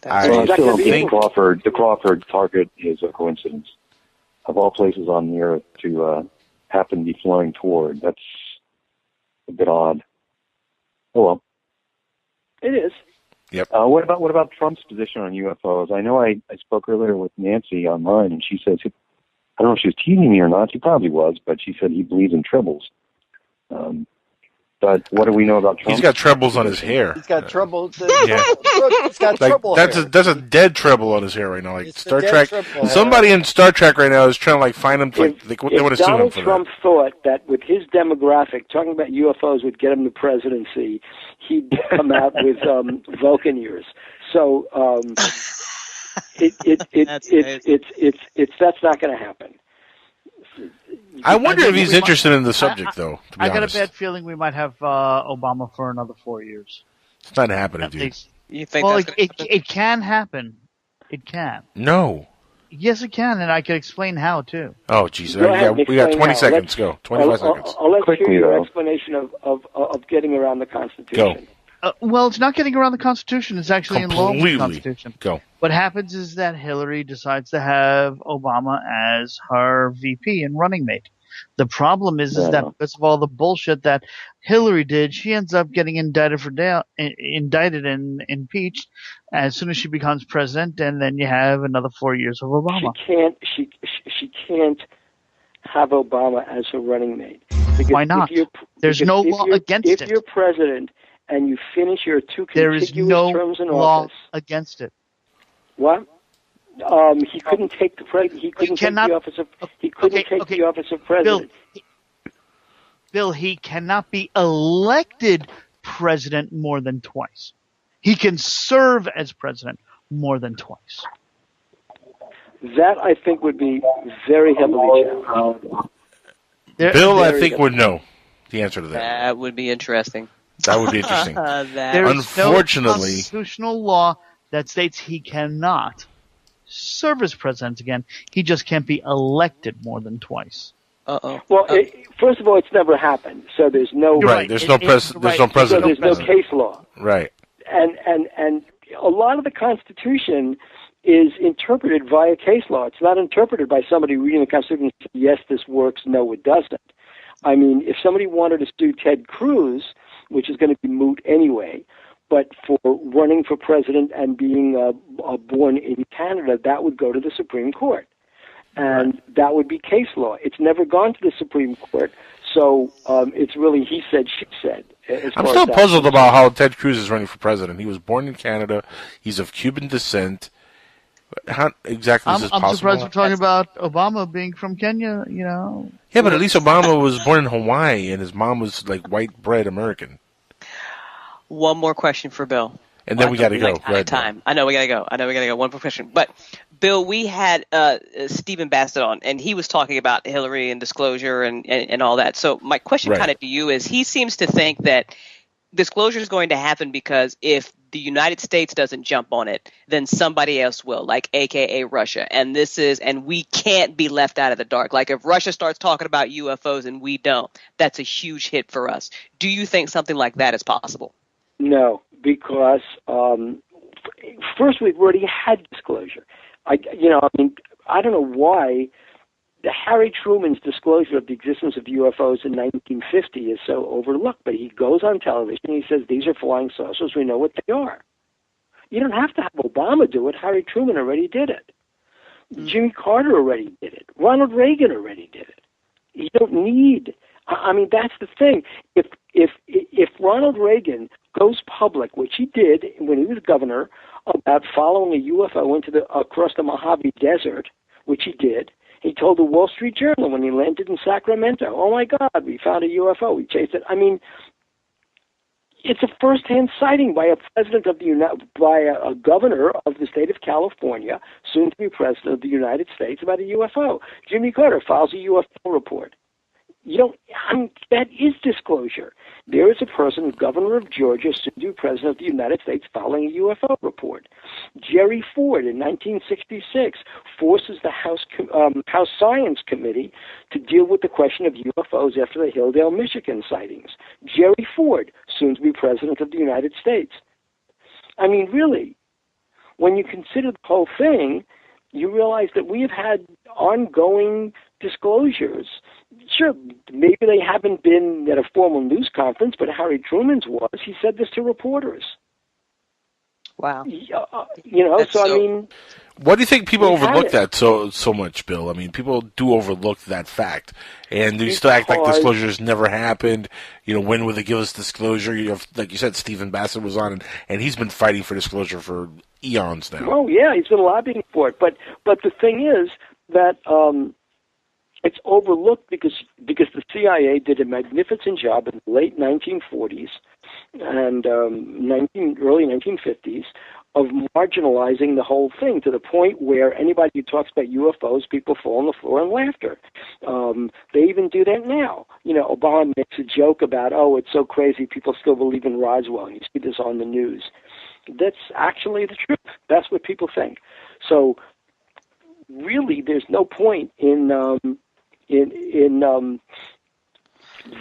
I still don't think the Crawford target is a coincidence. Of all places on the earth to happen to be flying toward, that's a bit odd. Oh well. It is. Yep. What about Trump's position on UFOs? I know I spoke earlier with Nancy online, and she says, I don't know if she was teasing me or not. She probably was, but she said he believes in tribbles. But what do we know about Trump? He's got trebles on his hair. He's got trouble. Yeah. He's got trouble. That's a dead treble on his hair right now. Like it's Star Trek. Somebody in Star Trek right now is trying to find him. They want to sue him for Donald Trump thought that with his demographic, talking about UFOs would get him the presidency, he'd come out with Vulcan ears. So that's not going to happen. I wonder if he's interested in the subject, though. I got a bad feeling we might have Obama for another 4 years. It's not happening, dude. You think? Well, it can happen. It can. No. Yes, it can, and I can explain how too. Oh, jeez. We got 20 seconds. Go. 25 seconds. Let's hear your explanation of getting around the Constitution. Go. Well, it's not getting around the Constitution. It's actually in law with the Completely. Constitution. Go. What happens is that Hillary decides to have Obama as her VP and running mate. The problem is that because of all the bullshit that Hillary did, she ends up getting indicted and impeached as soon as she becomes president, and then you have another 4 years of Obama. She can't have Obama as her running mate. Because why not? There's no law against it. If you're president and you finish your two contiguous terms in law office, against it. What? He couldn't take the office of president. Bill, he cannot be elected president more than twice. He can serve as president more than twice. That, I think, would be very heavily challenged. Bill, I think, would know the answer to that. That would be interesting. That would be interesting. There is Unfortunately, no constitutional law that states he cannot serve as president again. He just can't be elected more than twice. Uh-oh. Well, first of all, it's never happened, so there's no right. There's no president. So there's no case law. Right. And a lot of the Constitution is interpreted via case law. It's not interpreted by somebody reading the Constitution and saying, yes, this works, no, it doesn't. I mean, if somebody wanted to sue Ted Cruz, which is going to be moot anyway, but for running for president and being born in Canada, that would go to the Supreme Court. And that would be case law. It's never gone to the Supreme Court, so it's really he said, she said. I'm still puzzled about how Ted Cruz is running for president. He was born in Canada. He's of Cuban descent. How exactly is this possible? I'm surprised we're talking about Obama being from Kenya, you know. Yeah, but at least Obama was born in Hawaii, and his mom was like white bread American. One more question for Bill. And then we got to go. Right. Time. I know we got to go. One more question. But, Bill, we had Stephen Bassett on, and he was talking about Hillary and disclosure and all that. So my question kind of to you is, he seems to think that disclosure is going to happen because if the United States doesn't jump on it, then somebody else will, like AKA Russia. And we can't be left out of the dark. Like if Russia starts talking about UFOs and we don't, that's a huge hit for us. Do you think something like that is possible? No, because first we've already had disclosure. I don't know why the Harry Truman's disclosure of the existence of UFOs in 1950 is so overlooked, but he goes on television and he says, these are flying saucers, we know what they are. You don't have to have Obama do it. Harry Truman already did it. Jimmy Carter already did it. Ronald Reagan already did it. You don't need, that's the thing. If Ronald Reagan goes public, which he did when he was governor, about following a UFO across the Mojave Desert, which he did, he told the Wall Street Journal when he landed in Sacramento, oh my God, we found a UFO, we chased it. It's a first-hand sighting by a governor of the state of California, soon to be president of the United States, about a UFO. Jimmy Carter files a UFO report. That is disclosure. There is a person, governor of Georgia, soon to be president of the United States, filing a UFO report. Jerry Ford, in 1966, forces the House Science Committee to deal with the question of UFOs after the Hilldale, Michigan sightings. Jerry Ford, soon to be president of the United States. Really, when you consider the whole thing, you realize that we have had ongoing disclosures. Sure, maybe they haven't been at a formal news conference, but Harry Truman's was. He said this to reporters. Wow. Why do you think people overlook that so much, Bill? People do overlook that fact, and they still act like disclosures never happened. When will they give us disclosure? You have, like you said, Stephen Bassett was on, and he's been fighting for disclosure for eons now. Oh yeah, he's been lobbying for it. But the thing is that it's overlooked because the CIA did a magnificent job in the late 1940s and early 1950s of marginalizing the whole thing to the point where anybody who talks about UFOs, people fall on the floor in laughter. They even do that now. Obama makes a joke about, oh, it's so crazy, people still believe in Roswell. You see this on the news. That's actually the truth. That's what people think. So really, there's no point in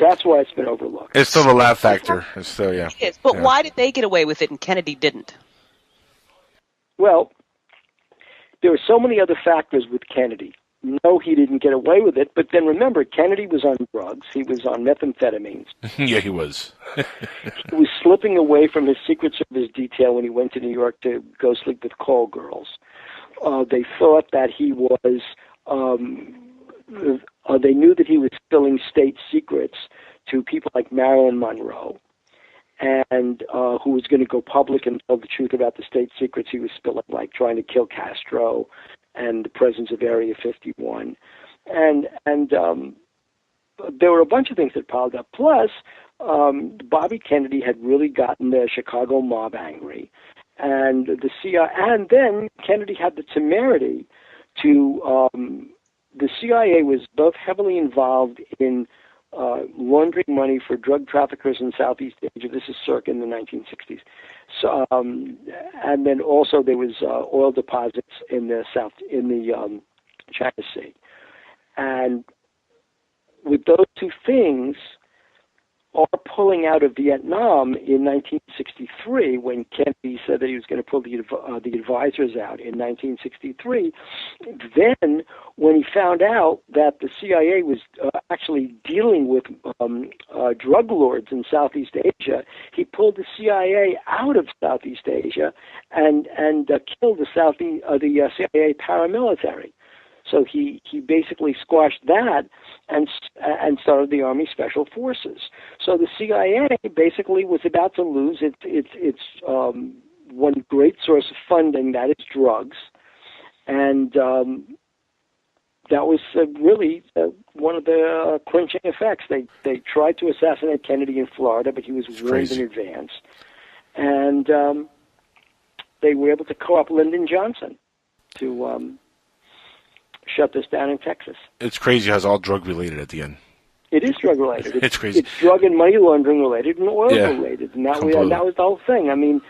That's why it's been overlooked. It's still the laugh factor. It's still, yeah. It is. But why did they get away with it and Kennedy didn't? Well, there were so many other factors with Kennedy. No, he didn't get away with it. But then remember, Kennedy was on drugs. He was on methamphetamines. Yeah, he was. He was slipping away from his Secret Service detail when he went to New York to go sleep with call girls. They thought that he was... they knew that he was spilling state secrets to people like Marilyn Monroe, and who was going to go public and tell the truth about the state secrets he was spilling, like trying to kill Castro and the presence of Area 51. And there were a bunch of things that piled up. Plus, Bobby Kennedy had really gotten the Chicago mob angry. And the CIA, and then Kennedy had the temerity to... the CIA was both heavily involved in laundering money for drug traffickers in Southeast Asia. This is circa in the 1960s. So, and then also there was oil deposits in the China Sea. And with those two things, our pulling out of Vietnam in 1963, when Kennedy said that he was going to pull the advisors out in 1963, then when he found out that the CIA was actually dealing with drug lords in Southeast Asia, he pulled the CIA out of Southeast Asia and killed the CIA paramilitary. So he basically squashed that and started the Army Special Forces. So the CIA basically was about to lose its one great source of funding, that is drugs, and that was really one of the clinching effects. They tried to assassinate Kennedy in Florida, but he was warned in advance, and they were able to co-opt Lyndon Johnson to shut this down in Texas. It's crazy how it's all drug related at the end. It is drug related. It's crazy. It's drug and money laundering related and oil related, and that was the whole thing. I mean,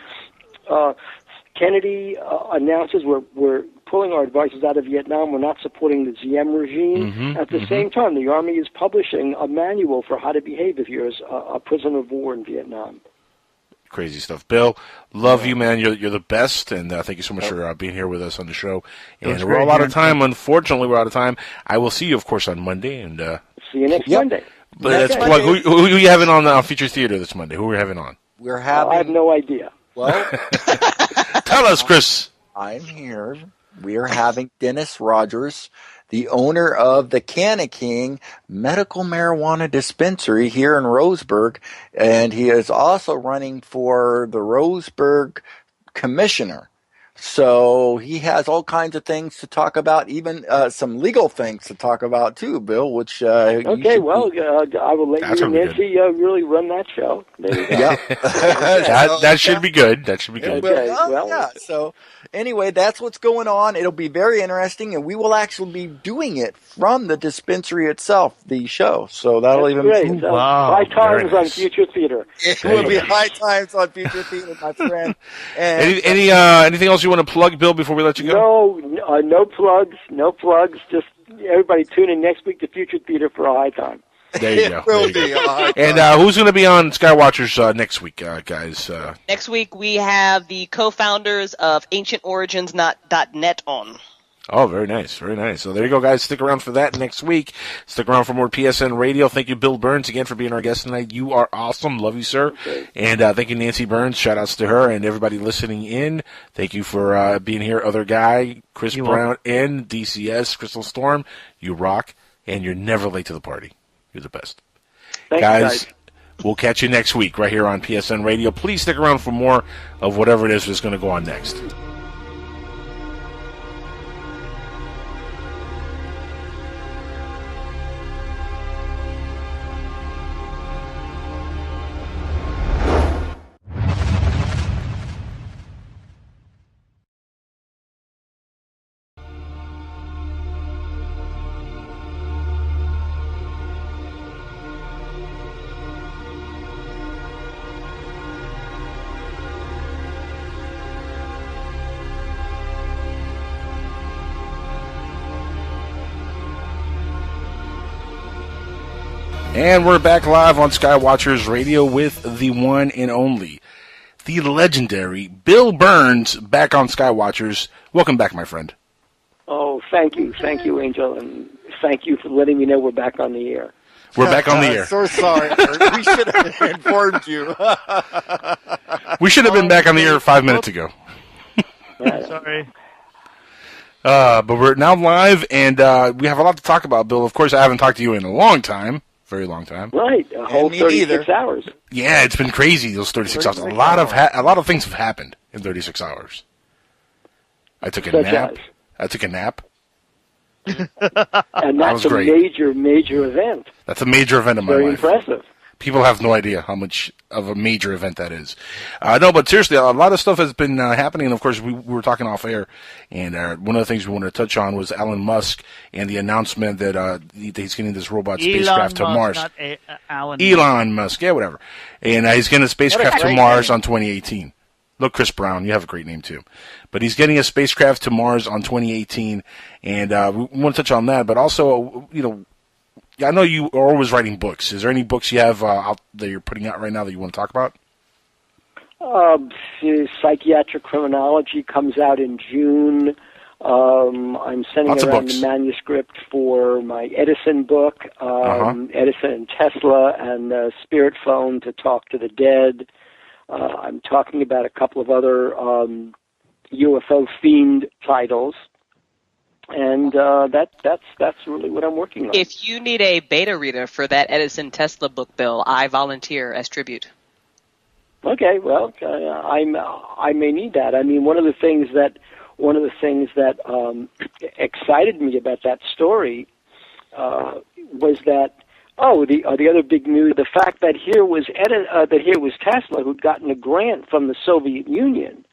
Kennedy announces we're pulling our advisors out of Vietnam. We're not supporting the Diem regime. At the same time, the Army is publishing a manual for how to behave if you're a prisoner of war in Vietnam. Crazy stuff. Bill, love you, man. You're the best, and thank you so much for being here with us on the show. And we're all out of time. Unfortunately, we're out of time. I will see you, of course, on Monday. And see you next Monday. But let's plug. Who are you having on Features Theater this Monday? Who are we having on? We're having... I have no idea. Well, tell us, Chris. I'm here. We are having Dennis Rogers, the owner of the Canna King Medical Marijuana Dispensary here in Roseburg, and he is also running for the Roseburg Commissioner. So he has all kinds of things to talk about, even some legal things to talk about too, Bill. Which okay, well, I will let you and Nancy really run that show. There you go. Yeah, that should be good. That should be good. Okay, well, yeah. So anyway, that's what's going on. It'll be very interesting, and we will actually be doing it from the dispensary itself, the show. So that'll that's great. So high times on Future Theater. It will be high times on Future Theater, my friend. And anything else you want to plug, Bill, before we let you go? No plugs. No plugs. Just everybody tune in next week to Future Theater for a high time. There you go. And who's going to be on Skywatchers next week, guys? Next week we have the co-founders of AncientOriginsNet on. Oh, very nice, very nice. So there you go, guys. Stick around for that next week. Stick around for more PSN Radio. Thank you, Bill Birnes, again for being our guest tonight. You are awesome. Love you, sir. Okay. And thank you, Nancy Birnes. Shout-outs to her and everybody listening in. Thank you for being here, other guy, Chris Brown, and DCS, Crystal Storm. You rock, and you're never late to the party. You're the best. Thanks, guys. We'll catch you next week right here on PSN Radio. Please stick around for more of whatever it is that's going to go on next. And we're back live on Skywatchers Radio with the one and only, the legendary Bill Birnes, back on Skywatchers. Welcome back, my friend. Oh, thank you, Angel, and thank you for letting me know we're back on the air. We're back on the air. So sorry. We should have informed you. We should have been back on the air 5 minutes ago. Sorry. But we're now live, and we have a lot to talk about, Bill. Of course, I haven't talked to you in a long time. Very long time. Right, a whole 36 hours. Yeah, it's been crazy, those 36 hours. A lot of things have happened in 36 hours. I took a nap. And that's a major event. That's a major event in my life. Very impressive. People have no idea how much of a major event that is. No, but seriously, a lot of stuff has been happening. And of course, we were talking off air, and one of the things we wanted to touch on was Elon Musk and the announcement that he's getting this robot spacecraft to Mars. Elon Musk, yeah, whatever. And he's getting a spacecraft to Mars on 2018. Look, Chris Brown, you have a great name too. But he's getting a spacecraft to Mars on 2018, and we want to touch on that. But also, I know you are always writing books. Is there any books you have out that you're putting out right now that you want to talk about? Psychiatric Criminology comes out in June. I'm sending around the manuscript for my Edison book, Edison and Tesla, and Spirit Phone to Talk to the Dead. I'm talking about a couple of other UFO-themed titles. And that's really what I'm working on. If you need a beta reader for that Edison Tesla book, Bill, I volunteer as tribute. Okay, well, I may need that. I mean, one of the things that excited me about that story was that the other big news, the fact that here was Tesla who'd gotten a grant from the Soviet Union.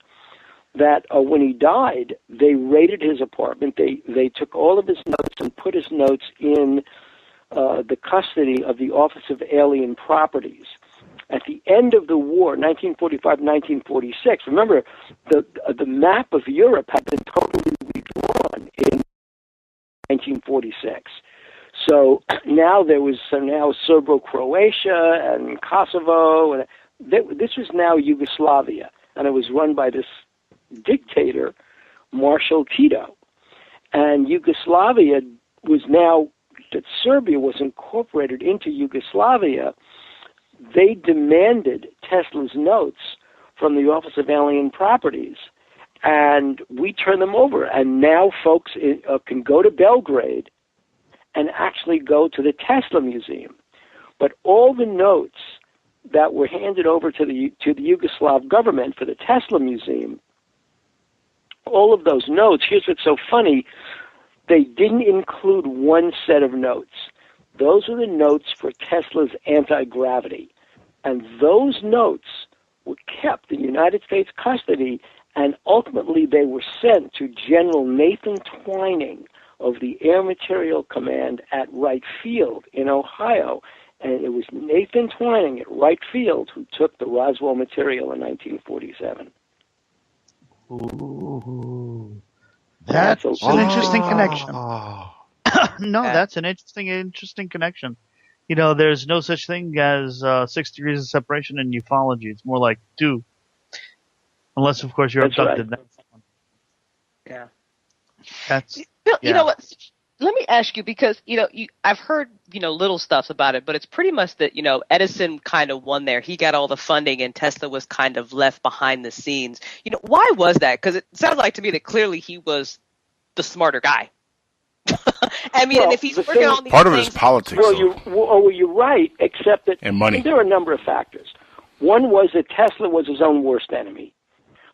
That when he died, they raided his apartment. They took all of his notes and put his notes in the custody of the Office of Alien Properties. At the end of the war, 1945-1946, remember, the map of Europe had been totally redrawn in 1946. So now Serbo-Croatia and Kosovo, and this was now Yugoslavia, and it was run by this dictator, Marshal Tito. And Yugoslavia was now, that Serbia was incorporated into Yugoslavia, they demanded Tesla's notes from the Office of Alien Properties, and we turned them over. And now folks can go to Belgrade and actually go to the Tesla Museum. But all the notes that were handed over to the Yugoslav government for the Tesla Museum, all of those notes, here's what's so funny, they didn't include one set of notes. Those are the notes for Tesla's anti-gravity. And those notes were kept in United States custody, and ultimately they were sent to General Nathan Twining of the Air Materiel Command at Wright Field in Ohio. And it was Nathan Twining at Wright Field who took the Roswell material in 1947. Ooh, that's an interesting connection. That's an interesting connection. There's no such thing as 6 degrees of separation in ufology. It's more like 2, unless of course you're abducted. Right. Yeah. Bill, you know what? Let me ask you, because I've heard little stuff about it, but it's pretty much that Edison kind of won there. He got all the funding, and Tesla was kind of left behind the scenes. Why was that? Because it sounds like to me that clearly he was the smarter guy. I mean, and if he's working on these part of it is politics. Well, you're right, except that and money. There are a number of factors. One was that Tesla was his own worst enemy.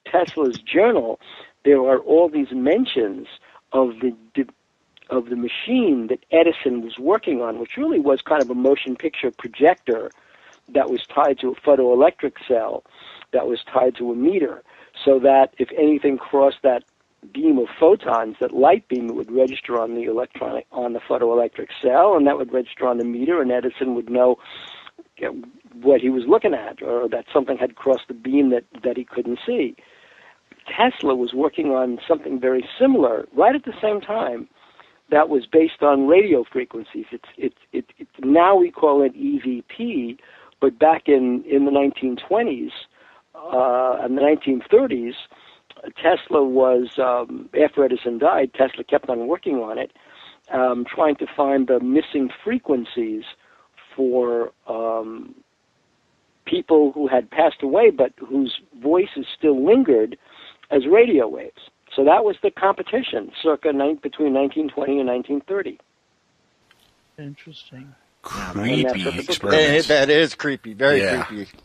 Tesla's journal, there are all these mentions of the machine that Edison was working on, which really was kind of a motion picture projector that was tied to a photoelectric cell that was tied to a meter, so that if anything crossed that beam of photons, that light beam, would register on the photoelectric cell, and that would register on the meter, and Edison would know what he was looking at, or that something had crossed the beam that he couldn't see. Tesla was working on something very similar right at the same time, that was based on radio frequencies. It's now we call it EVP, but back in the 1920s and the 1930s, Tesla was, after Edison died, Tesla kept on working on it, trying to find the missing frequencies for people who had passed away but whose voices still lingered as radio waves. So that was the competition circa between 1920 and 1930. Interesting. Creepy experiments. That is creepy. Very creepy.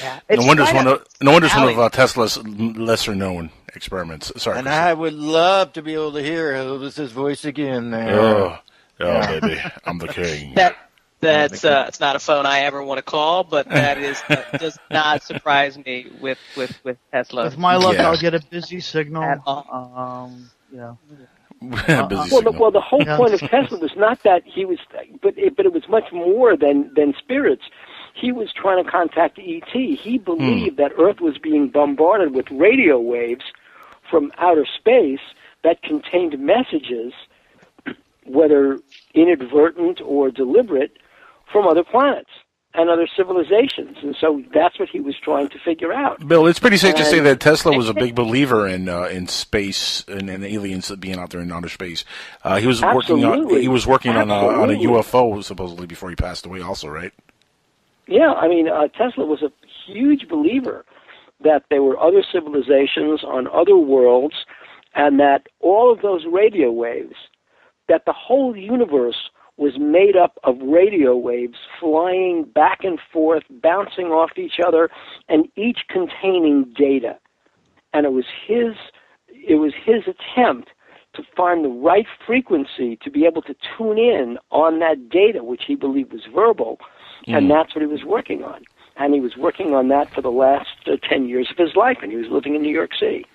Yeah. No wonder it's one of Tesla's lesser-known experiments. Sorry. And I would love to be able to hear Elvis's voice again there. Oh, baby, I'm the king. That's it's not a phone I ever want to call, but that does not surprise me with Tesla. With my luck, I'll get a busy signal. Well, the whole point of Tesla was not that he was, but it was much more than spirits. He was trying to contact ET. He believed that Earth was being bombarded with radio waves from outer space that contained messages, whether inadvertent or deliberate, from other planets and other civilizations. And so that's what he was trying to figure out. Bill, it's pretty safe to say that Tesla was a big believer in space and aliens being out there in outer space. He was working on a UFO supposedly before he passed away also, right? Yeah, I mean, Tesla was a huge believer that there were other civilizations on other worlds and that all of those radio waves, that the whole universe was made up of radio waves flying back and forth, bouncing off each other, and each containing data. And it was his attempt to find the right frequency to be able to tune in on that data, which he believed was verbal, and that's what he was working on. And he was working on that for the last 10 years of his life, and he was living in New York City.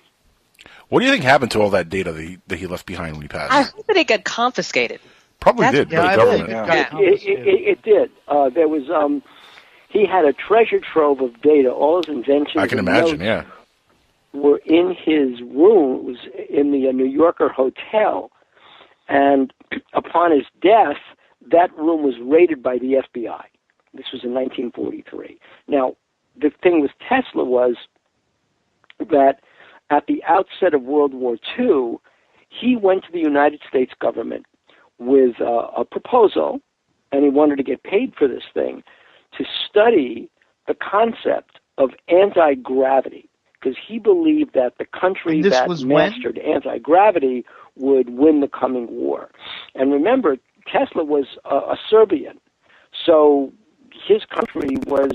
What do you think happened to all that data that he left behind when he passed? I hope that it got confiscated. Probably did by the government. It did. There was he had a treasure trove of data. All his inventions. I can imagine. Yeah. Were in his room. It was in the New Yorker hotel, and upon his death, that room was raided by the FBI. This was in 1943. Now, the thing with Tesla was that at the outset of World War II, he went to the United States government with a proposal, and he wanted to get paid for this thing, to study the concept of anti-gravity, because he believed that the country that mastered anti-gravity would win the coming war. And remember, Tesla was a Serbian, so his country was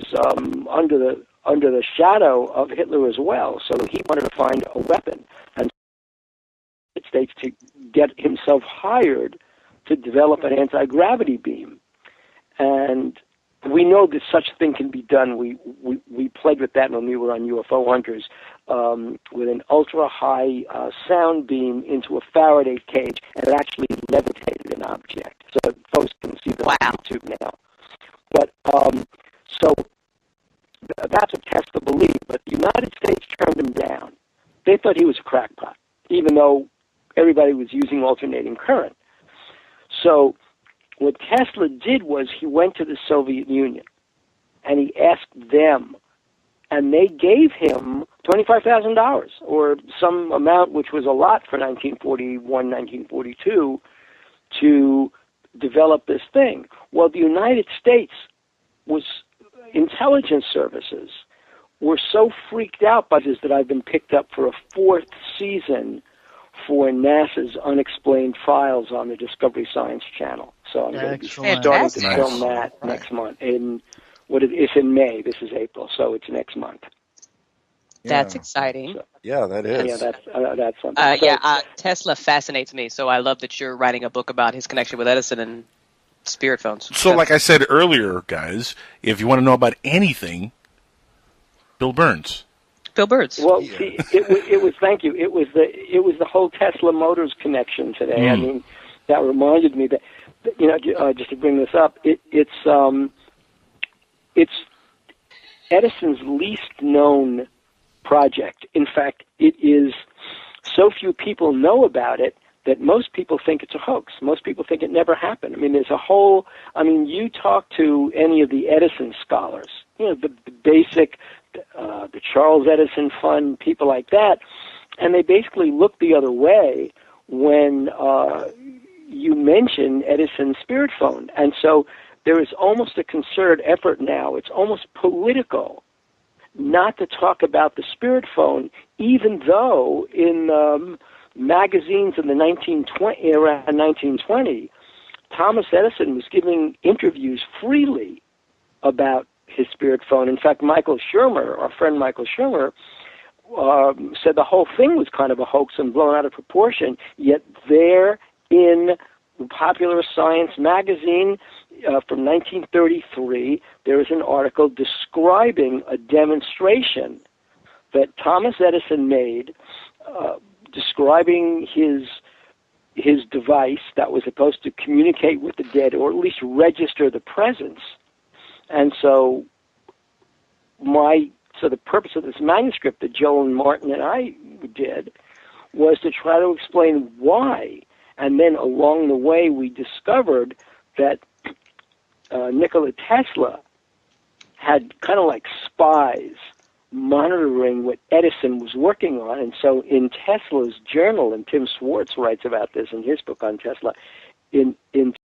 under the shadow of Hitler as well. So he wanted to find a weapon, and the United States to get himself hired to develop an anti-gravity beam. And we know that such a thing can be done. We played with that when we were on UFO Hunters with an ultra-high sound beam into a Faraday cage, and it actually levitated an object. So folks can see that on YouTube now. But so that's what Tesla believed. But the United States turned him down. They thought he was a crackpot, even though everybody was using alternating current. So what Tesla did was he went to the Soviet Union, and he asked them, and they gave him $25,000, or some amount which was a lot for 1941, 1942, to develop this thing. Well, the United States intelligence services were so freaked out by this that I've been picked up for a 4th season for NASA's Unexplained Files on the Discovery Science Channel. So I'm going to be starting to film that next month. It's in May. This is April, so it's next month. That's exciting. So, that is. Yeah, that's something. Tesla fascinates me, so I love that you're writing a book about his connection with Edison and spirit phones. So, like I said earlier, guys, if you want to know about anything, Bill Birnes. Bill Birnes. Well, see, it was. Thank you. It was the whole Tesla Motors connection today. I mean, that reminded me that just to bring this up, it's Edison's least known project. In fact, it is so few people know about it that most people think it's a hoax. Most people think it never happened. I mean, you talk to any of the Edison scholars, the basic, the Charles Edison Fund, people like that, and they basically look the other way when you mention Edison's spirit phone. And so there is almost a concerted effort now, it's almost political, not to talk about the spirit phone, even though in magazines in the around 1920, Thomas Edison was giving interviews freely about his spirit phone. In fact, our friend Michael Shermer, said the whole thing was kind of a hoax and blown out of proportion, yet there in Popular Science magazine from 1933, there is an article describing a demonstration that Thomas Edison made, describing his device that was supposed to communicate with the dead, or at least register the presence. And so the purpose of this manuscript that Joe and Martin and I did was to try to explain why. And then along the way, we discovered that Nikola Tesla had kind of like spies monitoring what Edison was working on. And so in Tesla's journal, and Tim Swartz writes about this in his book on Tesla, in